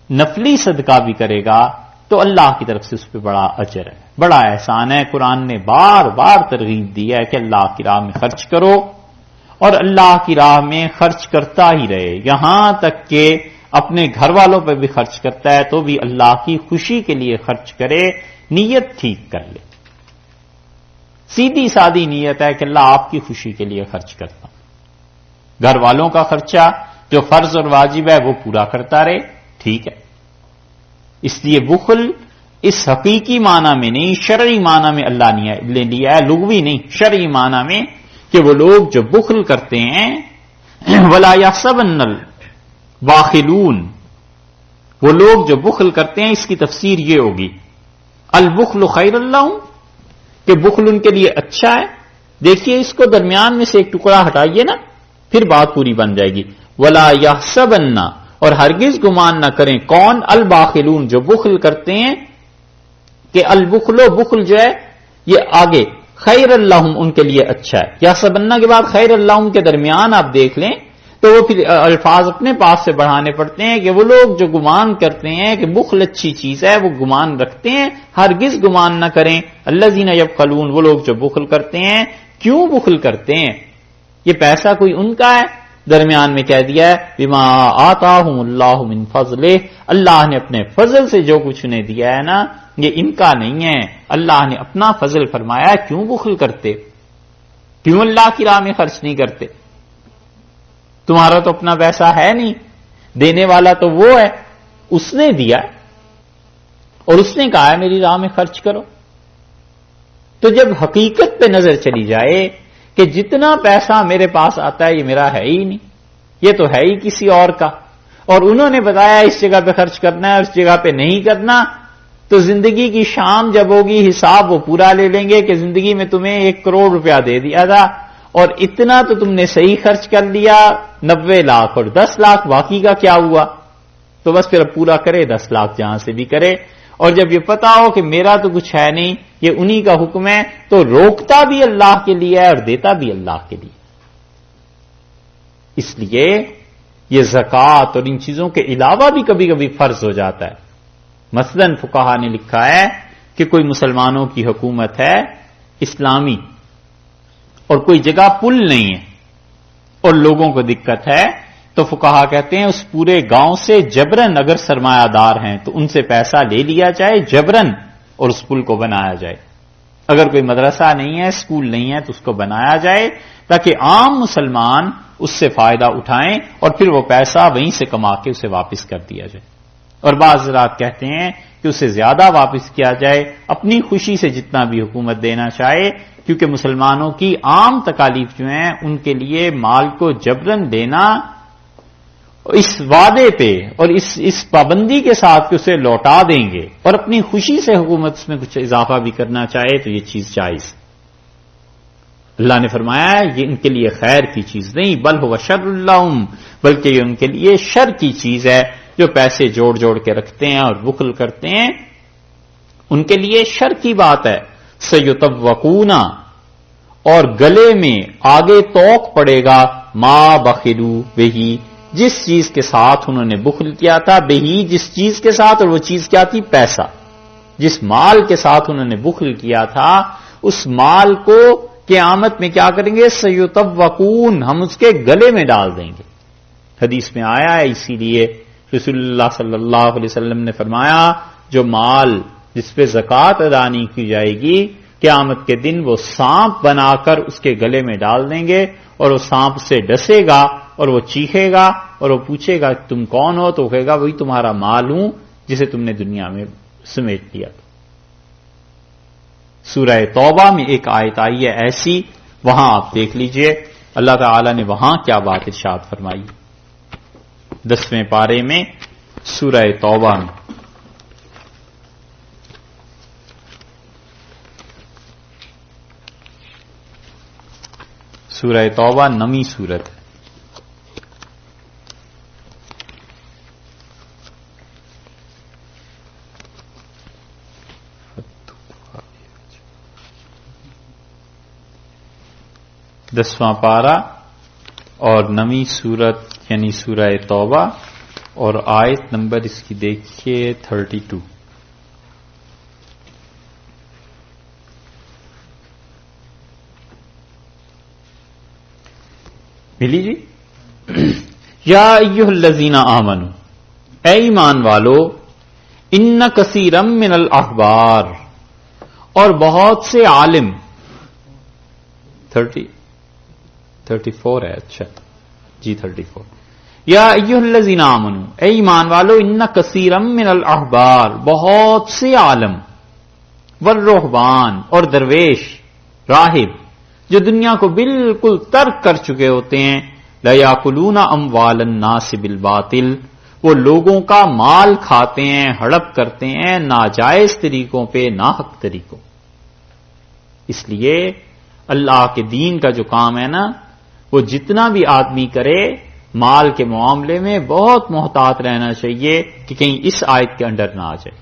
نفلی صدقہ بھی کرے گا تو اللہ کی طرف سے اس پہ بڑا اجر ہے، بڑا احسان ہے. قرآن نے بار بار ترغیب دی ہے کہ اللہ کی راہ میں خرچ کرو اور اللہ کی راہ میں خرچ کرتا ہی رہے، یہاں تک کہ اپنے گھر والوں پہ بھی خرچ کرتا ہے تو بھی اللہ کی خوشی کے لیے خرچ کرے، نیت ٹھیک کر لے. سیدھی سادی نیت ہے کہ اللہ آپ کی خوشی کے لیے خرچ کرتا ہوں. گھر والوں کا خرچہ جو فرض اور واجب ہے وہ پورا کرتا رہے، ٹھیک ہے. اس لیے بخل اس حقیقی معنی میں نہیں، شرعی معنی میں اللہ نے لیا ہے، لغوی نہیں، شرعی معنی میں کہ وہ لوگ جو بخل کرتے ہیں وَلَا يَحْسَبَنَّ الْبَاخِلُونَ، وہ لوگ جو بخل کرتے ہیں اس کی تفسیر یہ ہوگی البخل خیر اللہ، کہ بخل ان کے لیے اچھا ہے. دیکھیے اس کو درمیان میں سے ایک ٹکڑا ہٹائیے نا، پھر بات پوری بن جائے گی. وَلَا يَحْسَبَنَّ، اور ہرگز گمان نہ کریں کون الباخلون، جو بخل کرتے ہیں، کہ البخل و بخل جو ہے یہ آگے خیر اللہم ان کے لیے اچھا ہے. یا سبنا کے بعد خیر اللہم کے درمیان آپ دیکھ لیں تو وہ پھر الفاظ اپنے پاس سے بڑھانے پڑتے ہیں کہ وہ لوگ جو گمان کرتے ہیں کہ بخل اچھی چیز ہے وہ گمان رکھتے ہیں، ہرگز گمان نہ کریں الذین یبخلون، وہ لوگ جو بخل کرتے ہیں. کیوں بخل کرتے ہیں؟ یہ پیسہ کوئی ان کا ہے؟ درمیان میں کہہ دیا ہے بما آتاہم اللہ من فضلہ، اللہ نے اپنے فضل سے جو کچھ انہیں دیا ہے نا یہ ان کا نہیں ہے، اللہ نے اپنا فضل فرمایا. کیوں بخل کرتے؟ کیوں اللہ کی راہ میں خرچ نہیں کرتے؟ تمہارا تو اپنا پیسہ ہے نہیں، دینے والا تو وہ ہے، اس نے دیا اور اس نے کہا ہے میری راہ میں خرچ کرو. تو جب حقیقت پہ نظر چلی جائے کہ جتنا پیسہ میرے پاس آتا ہے یہ میرا ہے ہی نہیں، یہ تو ہے ہی کسی اور کا، اور انہوں نے بتایا اس جگہ پہ خرچ کرنا ہے اور اس جگہ پہ نہیں کرنا، تو زندگی کی شام جب ہوگی حساب وہ پورا لے لیں گے کہ زندگی میں تمہیں 1 کروڑ روپیہ دے دیا تھا اور اتنا تو تم نے صحیح خرچ کر لیا 90 لاکھ اور 10 لاکھ باقی کا کیا ہوا؟ تو بس پھر پورا کرے 10 لاکھ جہاں سے بھی کرے. اور جب یہ پتا ہو کہ میرا تو کچھ ہے نہیں، یہ انہی کا حکم ہے، تو روکتا بھی اللہ کے لیے ہے اور دیتا بھی اللہ کے لیے. اس لیے یہ زکوٰۃ اور ان چیزوں کے علاوہ بھی کبھی کبھی فرض ہو جاتا ہے. مثلاً فقہا نے لکھا ہے کہ کوئی مسلمانوں کی حکومت ہے اسلامی اور کوئی جگہ پل نہیں ہے اور لوگوں کو دقت ہے تو فقہا کہتے ہیں اس پورے گاؤں سے جبرن اگر سرمایہ دار ہیں تو ان سے پیسہ لے لیا جائے جبرن اور اس پل کو بنایا جائے. اگر کوئی مدرسہ نہیں ہے، اسکول نہیں ہے تو اس کو بنایا جائے تاکہ عام مسلمان اس سے فائدہ اٹھائیں اور پھر وہ پیسہ وہیں سے کما کے اسے واپس کر دیا جائے. اور بعض حضرات کہتے ہیں کہ اسے زیادہ واپس کیا جائے، اپنی خوشی سے جتنا بھی حکومت دینا چاہے، کیونکہ مسلمانوں کی عام تکالیف جو ہیں ان کے لیے مال کو جبرن دینا اس وعدے پہ اور اس پابندی کے ساتھ کہ اسے لوٹا دیں گے اور اپنی خوشی سے حکومت اس میں کچھ اضافہ بھی کرنا چاہے تو یہ چیز جائز. اللہ نے فرمایا یہ ان کے لیے خیر کی چیز نہیں، بل هو شر لهم، بلکہ یہ ان کے لیے شر کی چیز ہے. جو پیسے جوڑ جوڑ کے رکھتے ہیں اور بخل کرتے ہیں ان کے لیے شر کی بات ہے. سیطوقون، اور گلے میں آگے توق پڑے گا، ما بخلوا بہی، جس چیز کے ساتھ انہوں نے بخل کیا تھا، بہی جس چیز کے ساتھ، اور وہ چیز کیا تھی؟ پیسہ. جس مال کے ساتھ انہوں نے بخل کیا تھا اس مال کو قیامت میں کیا کریں گے؟ سیطوقون، ہم اس کے گلے میں ڈال دیں گے. حدیث میں آیا ہے، اسی لیے رسول اللہ صلی اللہ علیہ وسلم نے فرمایا جو مال جس پہ زکوٰۃ ادا نہیں کی جائے گی قیامت کے دن وہ سانپ بنا کر اس کے گلے میں ڈال دیں گے اور وہ سانپ سے ڈسے گا اور وہ چیخے گا اور وہ پوچھے گا تم کون ہو؟ تو کہے گا وہی تمہارا مال ہوں جسے تم نے دنیا میں سمیٹ لیا. سورہ توبہ میں ایک آیت آئی ہے ایسی، وہاں آپ دیکھ لیجئے اللہ تعالی نے وہاں کیا بات ارشاد فرمائی. 10ویں پارے میں سورہ توبہ میں سورہ توبہ نمی سورت ہے. دسواں پارہ اور نمی سورت یعنی سورہ توبہ اور آیت نمبر اس کی دیکھیے 32. ملی جی؟ یا ایھا الذین آمنوا، اے ایمان والو، ان کثیرا من الاحبار، اور بہت سے عالم، 34 ہے، اچھا جی 34. یا ایھا الذین آمنوا، اے ایمان والو، ان کثیرا من الاحبار، بہت سے عالم، والرہبان، اور درویش راہب جو دنیا کو بالکل ترک کر چکے ہوتے ہیں، لیاکلون اموال الناس بالباطل، وہ لوگوں کا مال کھاتے ہیں، ہڑپ کرتے ہیں ناجائز طریقوں پہ، ناحق طریقوں. اس لیے اللہ کے دین کا جو کام ہے نا وہ جتنا بھی آدمی کرے مال کے معاملے میں بہت محتاط رہنا چاہیے کہ کہیں اس آیت کے انڈر نہ آ جائے.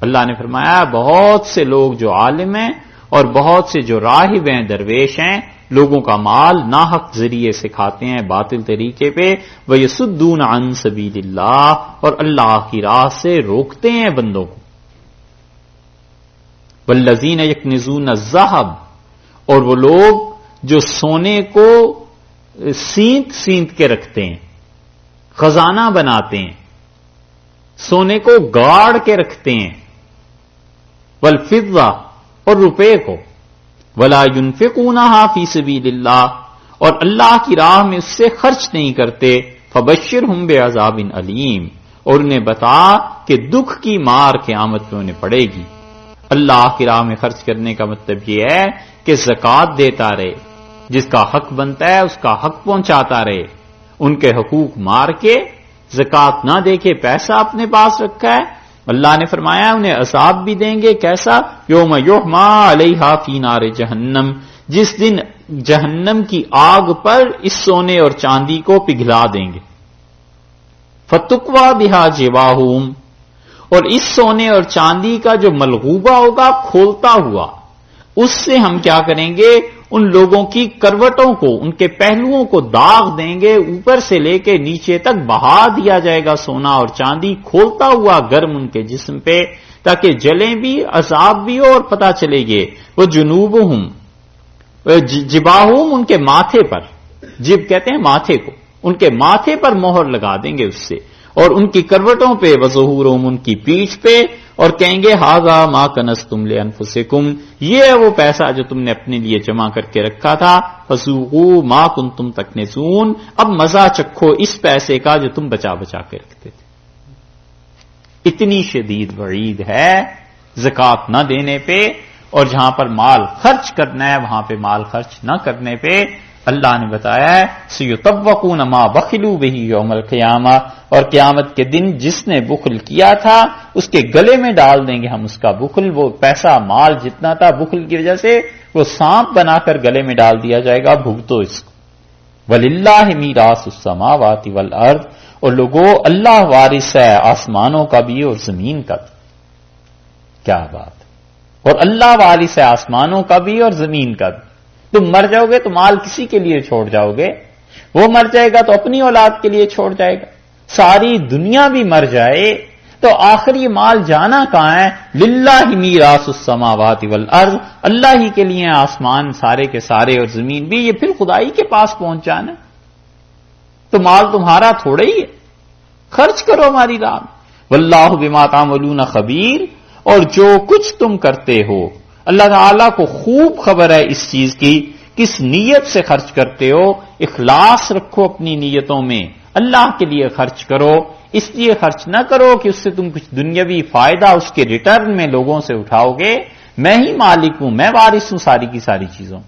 اللہ نے فرمایا بہت سے لوگ جو عالم ہیں اور بہت سے جو راہب ہیں، درویش ہیں، لوگوں کا مال ناحق ذریعے سے کھاتے ہیں، باطل طریقے پہ. وَيَصُدُّونَ عَن سَبِيلِ اللَّهِ، اور اللہ کی راہ سے روکتے ہیں بندوں کو. وَالَّذِينَ يَكْنِزُونَ الذَّهَبَ، اور وہ لوگ جو سونے کو سینت کے رکھتے ہیں، خزانہ بناتے ہیں، سونے کو گاڑ کے رکھتے ہیں، والفضہ، اور روپے کو، ولا ينفقونها فی سبیل اللہ، اور اللہ کی راہ میں اس سے خرچ نہیں کرتے. فبشرہم بعذاب علیم، اور انہیں بتا کہ دکھ کی مار قیامت میں انہیں پڑے گی. اللہ کی راہ میں خرچ کرنے کا مطلب یہ ہے کہ زکوٰۃ دیتا رہے، جس کا حق بنتا ہے اس کا حق پہنچاتا رہے، ان کے حقوق مار کے زکوٰۃ نہ دے کے پیسہ اپنے پاس رکھا ہے. اللہ نے فرمایا انہیں عذاب بھی دیں گے. کیسا؟ یوم یحما علیہا فی نار جہنم، جس دن جہنم کی آگ پر اس سونے اور چاندی کو پگھلا دیں گے. فتقوا بہا جباہم، اور اس سونے اور چاندی کا جو ملغوبہ ہوگا کھولتا ہوا، اس سے ہم کیا کریں گے؟ ان لوگوں کی کروٹوں کو، ان کے پہلوؤں کو داغ دیں گے، اوپر سے لے کے نیچے تک بہا دیا جائے گا سونا اور چاندی کھولتا ہوا گرم ان کے جسم پہ، تاکہ جلیں بھی، عذاب بھی ہو اور پتہ چلے گے. وہ جنوبہم، جباہم ان کے ماتھے پر، جب کہتے ہیں ماتھے کو، ان کے ماتھے پر مہر لگا دیں گے اس سے، اور ان کی کروٹوں پہ، وظہورہم ان کی پیٹھ پہ، اور کہیں گے ھذا ما کنزتم لانفسکم، یہ ہے وہ پیسہ جو تم نے اپنے لیے جمع کر کے رکھا تھا، فذوقوا ما کنتم تکنزون، اب مزہ چکھو اس پیسے کا جو تم بچا بچا کے رکھتے تھے۔ اتنی شدید وعید ہے زکوٰۃ نہ دینے پہ، اور جہاں پر مال خرچ کرنا ہے وہاں پہ مال خرچ نہ کرنے پہ اللہ نے بتایا ہے سیطوقون ما بخلوا بہ یوم القیامہ، اور قیامت کے دن جس نے بخل کیا تھا اس کے گلے میں ڈال دیں گے ہم اس کا بخل، وہ پیسہ مال جتنا تھا بخل کی وجہ سے وہ سانپ بنا کر گلے میں ڈال دیا جائے گا، بھگتو اس کو۔ وَلِلَّهِ مِيرَاثُ السَّمَاوَاتِ وَالْأَرْضِ، اور لوگوں اللہ وارث ہے آسمانوں کا بھی اور زمین کا بھی۔ کیا بات، اور اللہ وارث ہے آسمانوں کا بھی اور زمین کا بھی۔ تم مر جاؤ گے تو مال کسی کے لیے چھوڑ جاؤ گے، وہ مر جائے گا تو اپنی اولاد کے لیے چھوڑ جائے گا، ساری دنیا بھی مر جائے تو آخر یہ مال جانا کہاں ہے؟ للہ میراث السماوات والارض، اللہ ہی کے لیے آسمان سارے کے سارے اور زمین بھی، یہ پھر خدائی کے پاس پہنچ جانا، تو مال تمہارا تھوڑا ہی ہے، خرچ کرو ہماری راہ میں۔ واللہ بما تعملون خبیر، اور جو کچھ تم کرتے ہو اللہ تعالیٰ کو خوب خبر ہے اس چیز کی، کس نیت سے خرچ کرتے ہو، اخلاص رکھو اپنی نیتوں میں، اللہ کے لیے خرچ کرو، اس لیے خرچ نہ کرو کہ اس سے تم کچھ دنیاوی فائدہ اس کے ریٹرن میں لوگوں سے اٹھاؤ گے، میں ہی مالک ہوں، میں وارث ہوں ساری کی ساری چیزوں۔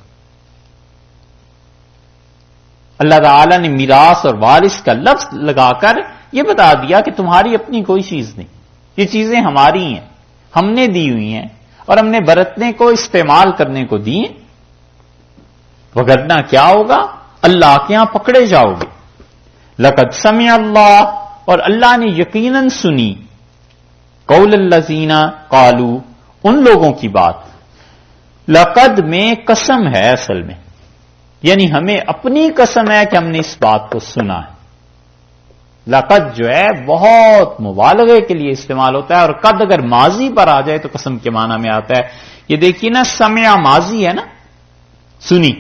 اللہ تعالیٰ نے میراث اور وارث کا لفظ لگا کر یہ بتا دیا کہ تمہاری اپنی کوئی چیز نہیں، یہ چیزیں ہماری ہیں، ہم نے دی ہوئی ہیں، اور ہم نے برتنے کو استعمال کرنے کو دی ہیں، وگرنہ کیا ہوگا؟ اللہ کے یہاں پکڑے جاؤ گے۔ لقد سمع اللہ، اور اللہ نے یقیناً سنی، قول الذین قالوا، ان لوگوں کی بات۔ لقد میں قسم ہے اصل میں، یعنی ہمیں اپنی قسم ہے کہ ہم نے اس بات کو سنا ہے۔ لقد جو ہے بہت مبالغے کے لیے استعمال ہوتا ہے، اور قد اگر ماضی پر آ جائے تو قسم کے معنی میں آتا ہے۔ یہ دیکھیے نا، سمع ماضی ہے نا، سنی،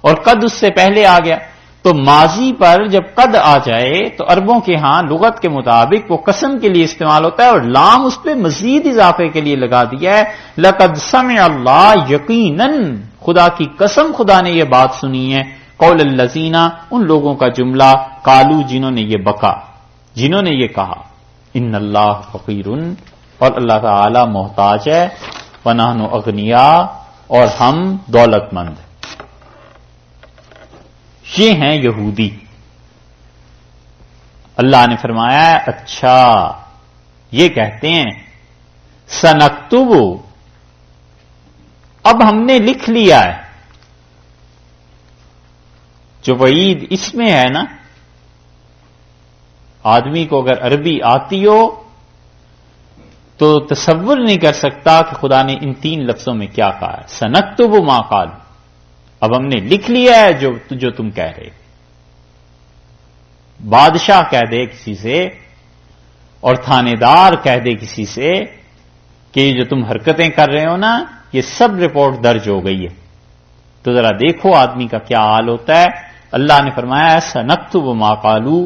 اور قد اس سے پہلے آ گیا، تو ماضی پر جب قد آ جائے تو عربوں کے ہاں لغت کے مطابق وہ قسم کے لیے استعمال ہوتا ہے، اور لام اس پہ مزید اضافے کے لیے لگا دیا ہے۔ لقد سمع اللہ، یقیناً خدا کی قسم خدا نے یہ بات سنی ہے، قول الذین، ان لوگوں کا جملہ، قالو جنہوں نے یہ بکا، جنہوں نے یہ کہا، ان اللہ فقیر، اور اللہ تعالی محتاج ہے، ونحن اغنیاء، اور ہم دولت مند۔ یہ ہیں یہودی۔ اللہ نے فرمایا اچھا یہ کہتے ہیں سنکتب، اب ہم نے لکھ لیا ہے۔ جو وعید اس میں ہے نا، آدمی کو اگر عربی آتی ہو تو تصور نہیں کر سکتا کہ خدا نے ان تین لفظوں میں کیا کہا ہے، سنکتب ما قال، اب ہم نے لکھ لیا ہے جو تم کہہ رہے۔ بادشاہ کہہ دے کسی سے، اور تھانے دار کہہ دے کسی سے کہ جو تم حرکتیں کر رہے ہو نا، یہ سب رپورٹ درج ہو گئی ہے، تو ذرا دیکھو آدمی کا کیا حال ہوتا ہے۔ اللہ نے فرمایا سنکتب ما قالوا،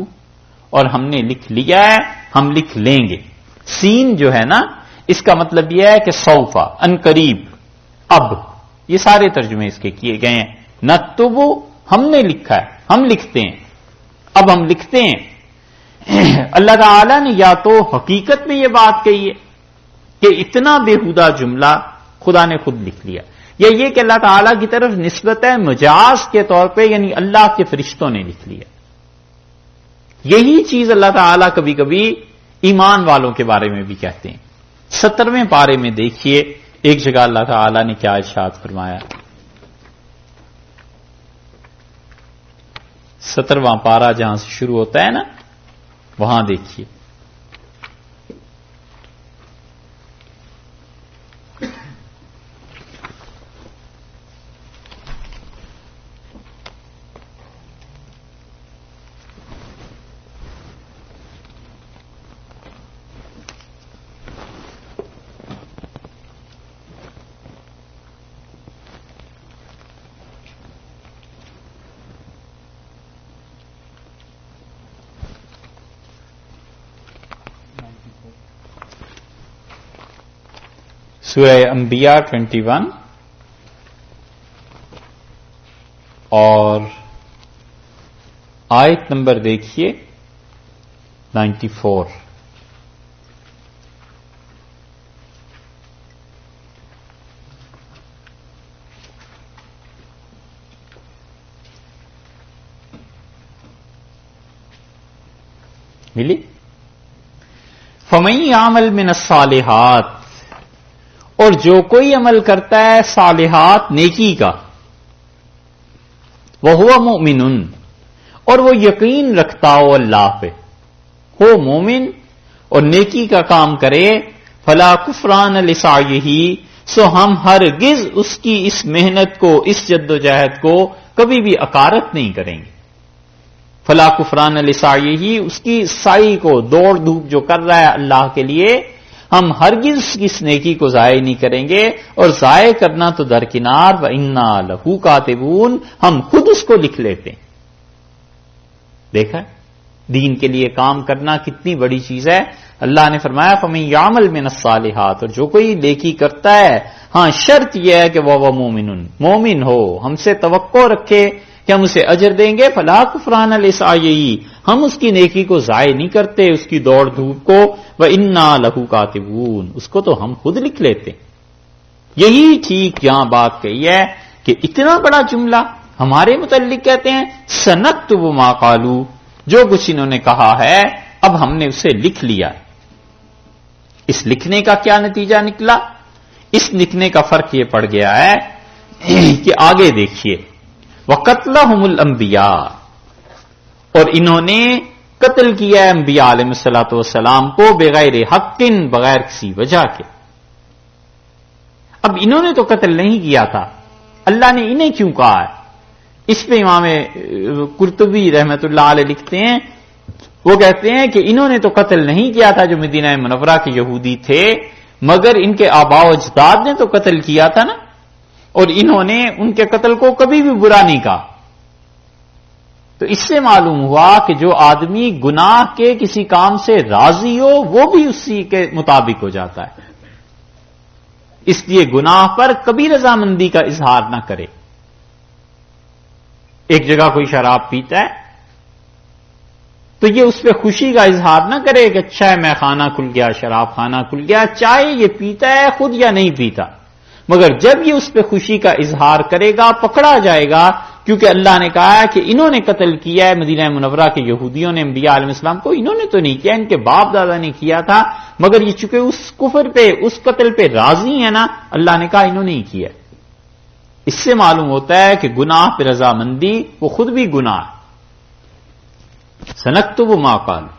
اور ہم نے لکھ لیا ہے، ہم لکھ لیں گے۔ سین جو ہے نا، اس کا مطلب یہ ہے کہ سوفا، ان قریب، اب، یہ سارے ترجمے اس کے کیے گئے ہیں۔ نکتب، ہم نے لکھا ہے، ہم لکھتے ہیں، اب ہم لکھتے ہیں۔ اللہ تعالی نے یا تو حقیقت میں یہ بات کہی ہے کہ اتنا بےہودہ جملہ خدا نے خود لکھ لیا، یا یہ کہ اللہ تعالیٰ کی طرف نسبت ہے مجاز کے طور پہ، یعنی اللہ کے فرشتوں نے لکھ لیا۔ یہی چیز اللہ تعالیٰ کبھی کبھی ایمان والوں کے بارے میں بھی کہتے ہیں۔ 70ویں پارے میں دیکھیے ایک جگہ اللہ تعالیٰ نے کیا ارشاد فرمایا، 17واں پارہ جہاں سے شروع ہوتا ہے نا، وہاں دیکھیے، سورہ انبیاء 21 اور آیت نمبر دیکھیے 94. ملی؟ فَمَن يَعْمَلْ مِنَ الصَّالِحَاتِ، اور جو کوئی عمل کرتا ہے صالحات نیکی کا، وَهُوَ مُؤْمِنٌ، اور وہ یقین رکھتا ہو اللہ پہ، ہو مومن اور نیکی کا کام کرے، فَلَا كُفْرَانَ لِسَعْيِهِ، سو ہم ہرگز اس کی اس محنت کو، اس جد و جہد کو کبھی بھی اکارت نہیں کریں گے. فلا کفران لسعیہ، اس کی سعی کو، دوڑ دھوپ جو کر رہا ہے اللہ کے لیے، ہم ہرگز اس نیکی کو ضائع نہیں کریں گے، اور ضائع کرنا تو درکنار، وَإِنَّا لَهُ كَاتِبُونَ، ہم خود اس کو لکھ لیتے ہیں. دیکھا دین کے لیے کام کرنا کتنی بڑی چیز ہے. اللہ نے فرمایا فَمَن يَعْمَلْ مِنَ الصَّالِحَاتِ، اور جو کوئی نیکی کرتا ہے، ہاں شرط یہ ہے کہ وہ مومن، مومن ہو، ہم سے توقع رکھے کہ ہم اسے اجر دیں گے. فلا کفران لسعیہ، ہم اس کی نیکی کو ضائع نہیں کرتے، اس کی دوڑ دھوپ کو. وَإِنَّا لَهُ كَاتِبُونَ، اس کو تو ہم خود لکھ لیتے. یہی ٹھیک یہاں بات کہی ہے کہ اتنا بڑا جملہ ہمارے متعلق کہتے ہیں سَنَكْتُبُ مَا قَالُوا، جو کچھ انہوں نے کہا ہے اب ہم نے اسے لکھ لیا. اس لکھنے کا کیا نتیجہ نکلا؟ اس لکھنے کا فرق یہ پڑ گیا ہے کہ آگے دیکھیے، وَقَتْلَهُمُ الْأَنْبِيَاءَ، اور انہوں نے قتل کیا ہے انبیاء علیہ الصلوۃ والسلام کو، بغیر حق، بغیر کسی وجہ کے. اب انہوں نے تو قتل نہیں کیا تھا، اللہ نے انہیں کیوں کہا ہے؟ اس پہ امام قرطبی رحمت اللہ علیہ لکھتے ہیں، وہ کہتے ہیں کہ انہوں نے تو قتل نہیں کیا تھا جو مدینہ منورہ کے یہودی تھے، مگر ان کے آباء و اجداد نے تو قتل کیا تھا نا، اور انہوں نے ان کے قتل کو کبھی بھی برا نہیں کہا. تو اس سے معلوم ہوا کہ جو آدمی گناہ کے کسی کام سے راضی ہو وہ بھی اسی کے مطابق ہو جاتا ہے. اس لیے گناہ پر کبھی رضامندی کا اظہار نہ کرے. ایک جگہ کوئی شراب پیتا ہے تو یہ اس پہ خوشی کا اظہار نہ کرے کہ اچھا ہے میں خانہ کھل گیا، شراب خانہ کھل گیا، چاہے یہ پیتا ہے خود یا نہیں پیتا، مگر جب یہ اس پہ خوشی کا اظہار کرے گا پکڑا جائے گا، کیونکہ اللہ نے کہا ہے کہ انہوں نے قتل کیا ہے مدینہ منورہ کے یہودیوں نے انبیاء علیہ السلام کو. انہوں نے تو نہیں کیا، ان کے باپ دادا نے کیا تھا، مگر یہ چونکہ اس کفر پہ، اس قتل پہ راضی ہے نا، اللہ نے کہا انہوں نے ہی کیا. اس سے معلوم ہوتا ہے کہ گناہ پہ رضامندی وہ خود بھی گناہ ہے. سنکتب ما قالوا،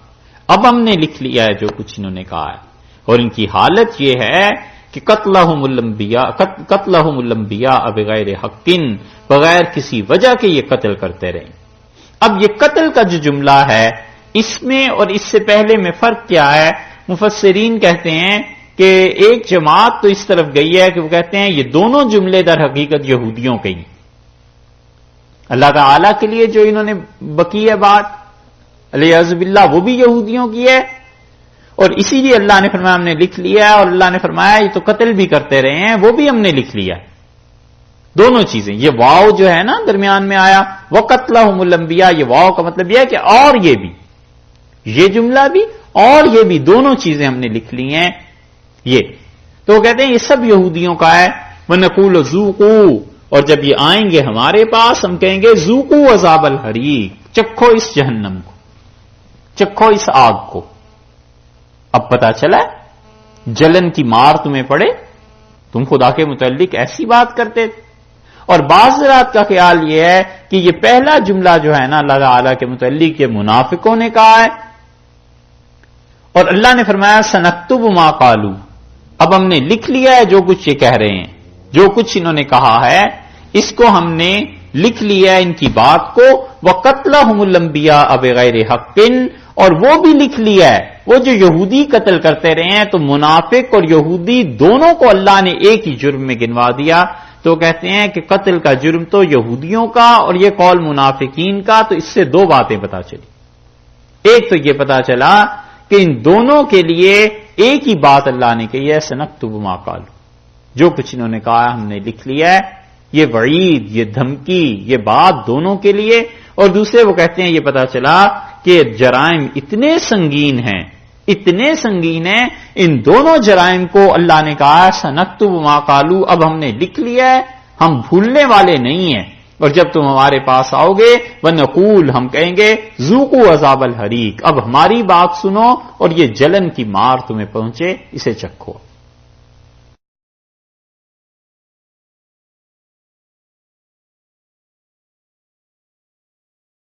اب ہم نے لکھ لیا ہے جو کچھ انہوں نے کہا ہے، اور ان کی حالت یہ ہے کہ قتلہم الانبیاء بغیر حق، بغیر کسی وجہ کے یہ قتل کرتے رہے. اب یہ قتل کا جو جملہ ہے اس میں اور اس سے پہلے میں فرق کیا ہے؟ مفسرین کہتے ہیں کہ ایک جماعت تو اس طرف گئی ہے کہ وہ کہتے ہیں یہ دونوں جملے در حقیقت یہودیوں کے ہی، اللہ تعالی کے لیے جو انہوں نے بکی ہے بات علیہ باللہ وہ بھی یہودیوں کی ہے، اور اسی لیے اللہ نے فرمایا ہم نے لکھ لیا، اور اللہ نے فرمایا یہ تو قتل بھی کرتے رہے ہیں وہ بھی ہم نے لکھ لیا. دونوں چیزیں، یہ واو جو ہے نا درمیان میں آیا وَقَتْلَهُمُ الْأَنْبِيَاء، یہ واو کا مطلب یہ ہے کہ اور یہ بھی، یہ جملہ بھی اور یہ بھی، دونوں چیزیں ہم نے لکھ لی ہیں. یہ تو وہ کہتے ہیں یہ سب یہودیوں کا ہے. وَنَقُولُ ذُوقُوا، اور جب یہ آئیں گے ہمارے پاس ہم کہیں گے ذُوقُوا عذاب الحریق، چکھو اس جہنم کو، چکھو اس آگ کو. اب پتا چلا جلن کی مار تمہیں پڑے، تم خدا کے متعلق ایسی بات کرتے تھے. اور بعض حضرات کا خیال یہ ہے کہ یہ پہلا جملہ جو ہے نا اللہ تعالیٰ کے متعلق یہ منافقوں نے کہا ہے، اور اللہ نے فرمایا سنکتب ما قالوا، اب ہم نے لکھ لیا ہے جو کچھ یہ کہہ رہے ہیں، جو کچھ انہوں نے کہا ہے اس کو ہم نے لکھ لیا ہے ان کی بات کو. وَقَتْلَهُمُ الْأَنْبِيَاءَ بِغَيْرِ حَقٍّ، اور وہ بھی لکھ لیا ہے وہ جو یہودی قتل کرتے رہے ہیں. تو منافق اور یہودی دونوں کو اللہ نے ایک ہی جرم میں گنوا دیا. تو کہتے ہیں کہ قتل کا جرم تو یہودیوں کا اور یہ قول منافقین کا. تو اس سے دو باتیں پتا چلی. ایک تو یہ پتا چلا کہ ان دونوں کے لیے ایک ہی بات اللہ نے کہی ہے سنکتب ما قالوا، جو کچھ انہوں نے کہا ہم نے لکھ لیا ہے. یہ وعید، یہ دھمکی، یہ بات دونوں کے لیے. اور دوسرے وہ کہتے ہیں یہ پتا چلا کہ جرائم اتنے سنگین ہیں، اتنے سنگین ہیں، ان دونوں جرائم کو اللہ نے کہا سنکتب ما قالوا، اب ہم نے لکھ لیا ہے، ہم بھولنے والے نہیں ہیں. اور جب تم ہمارے پاس آؤ گے وَنَقُولُ، ہم کہیں گے ذُوقُوا عذاب الحریق، اب ہماری بات سنو اور یہ جلن کی مار تمہیں پہنچے اسے چکھو.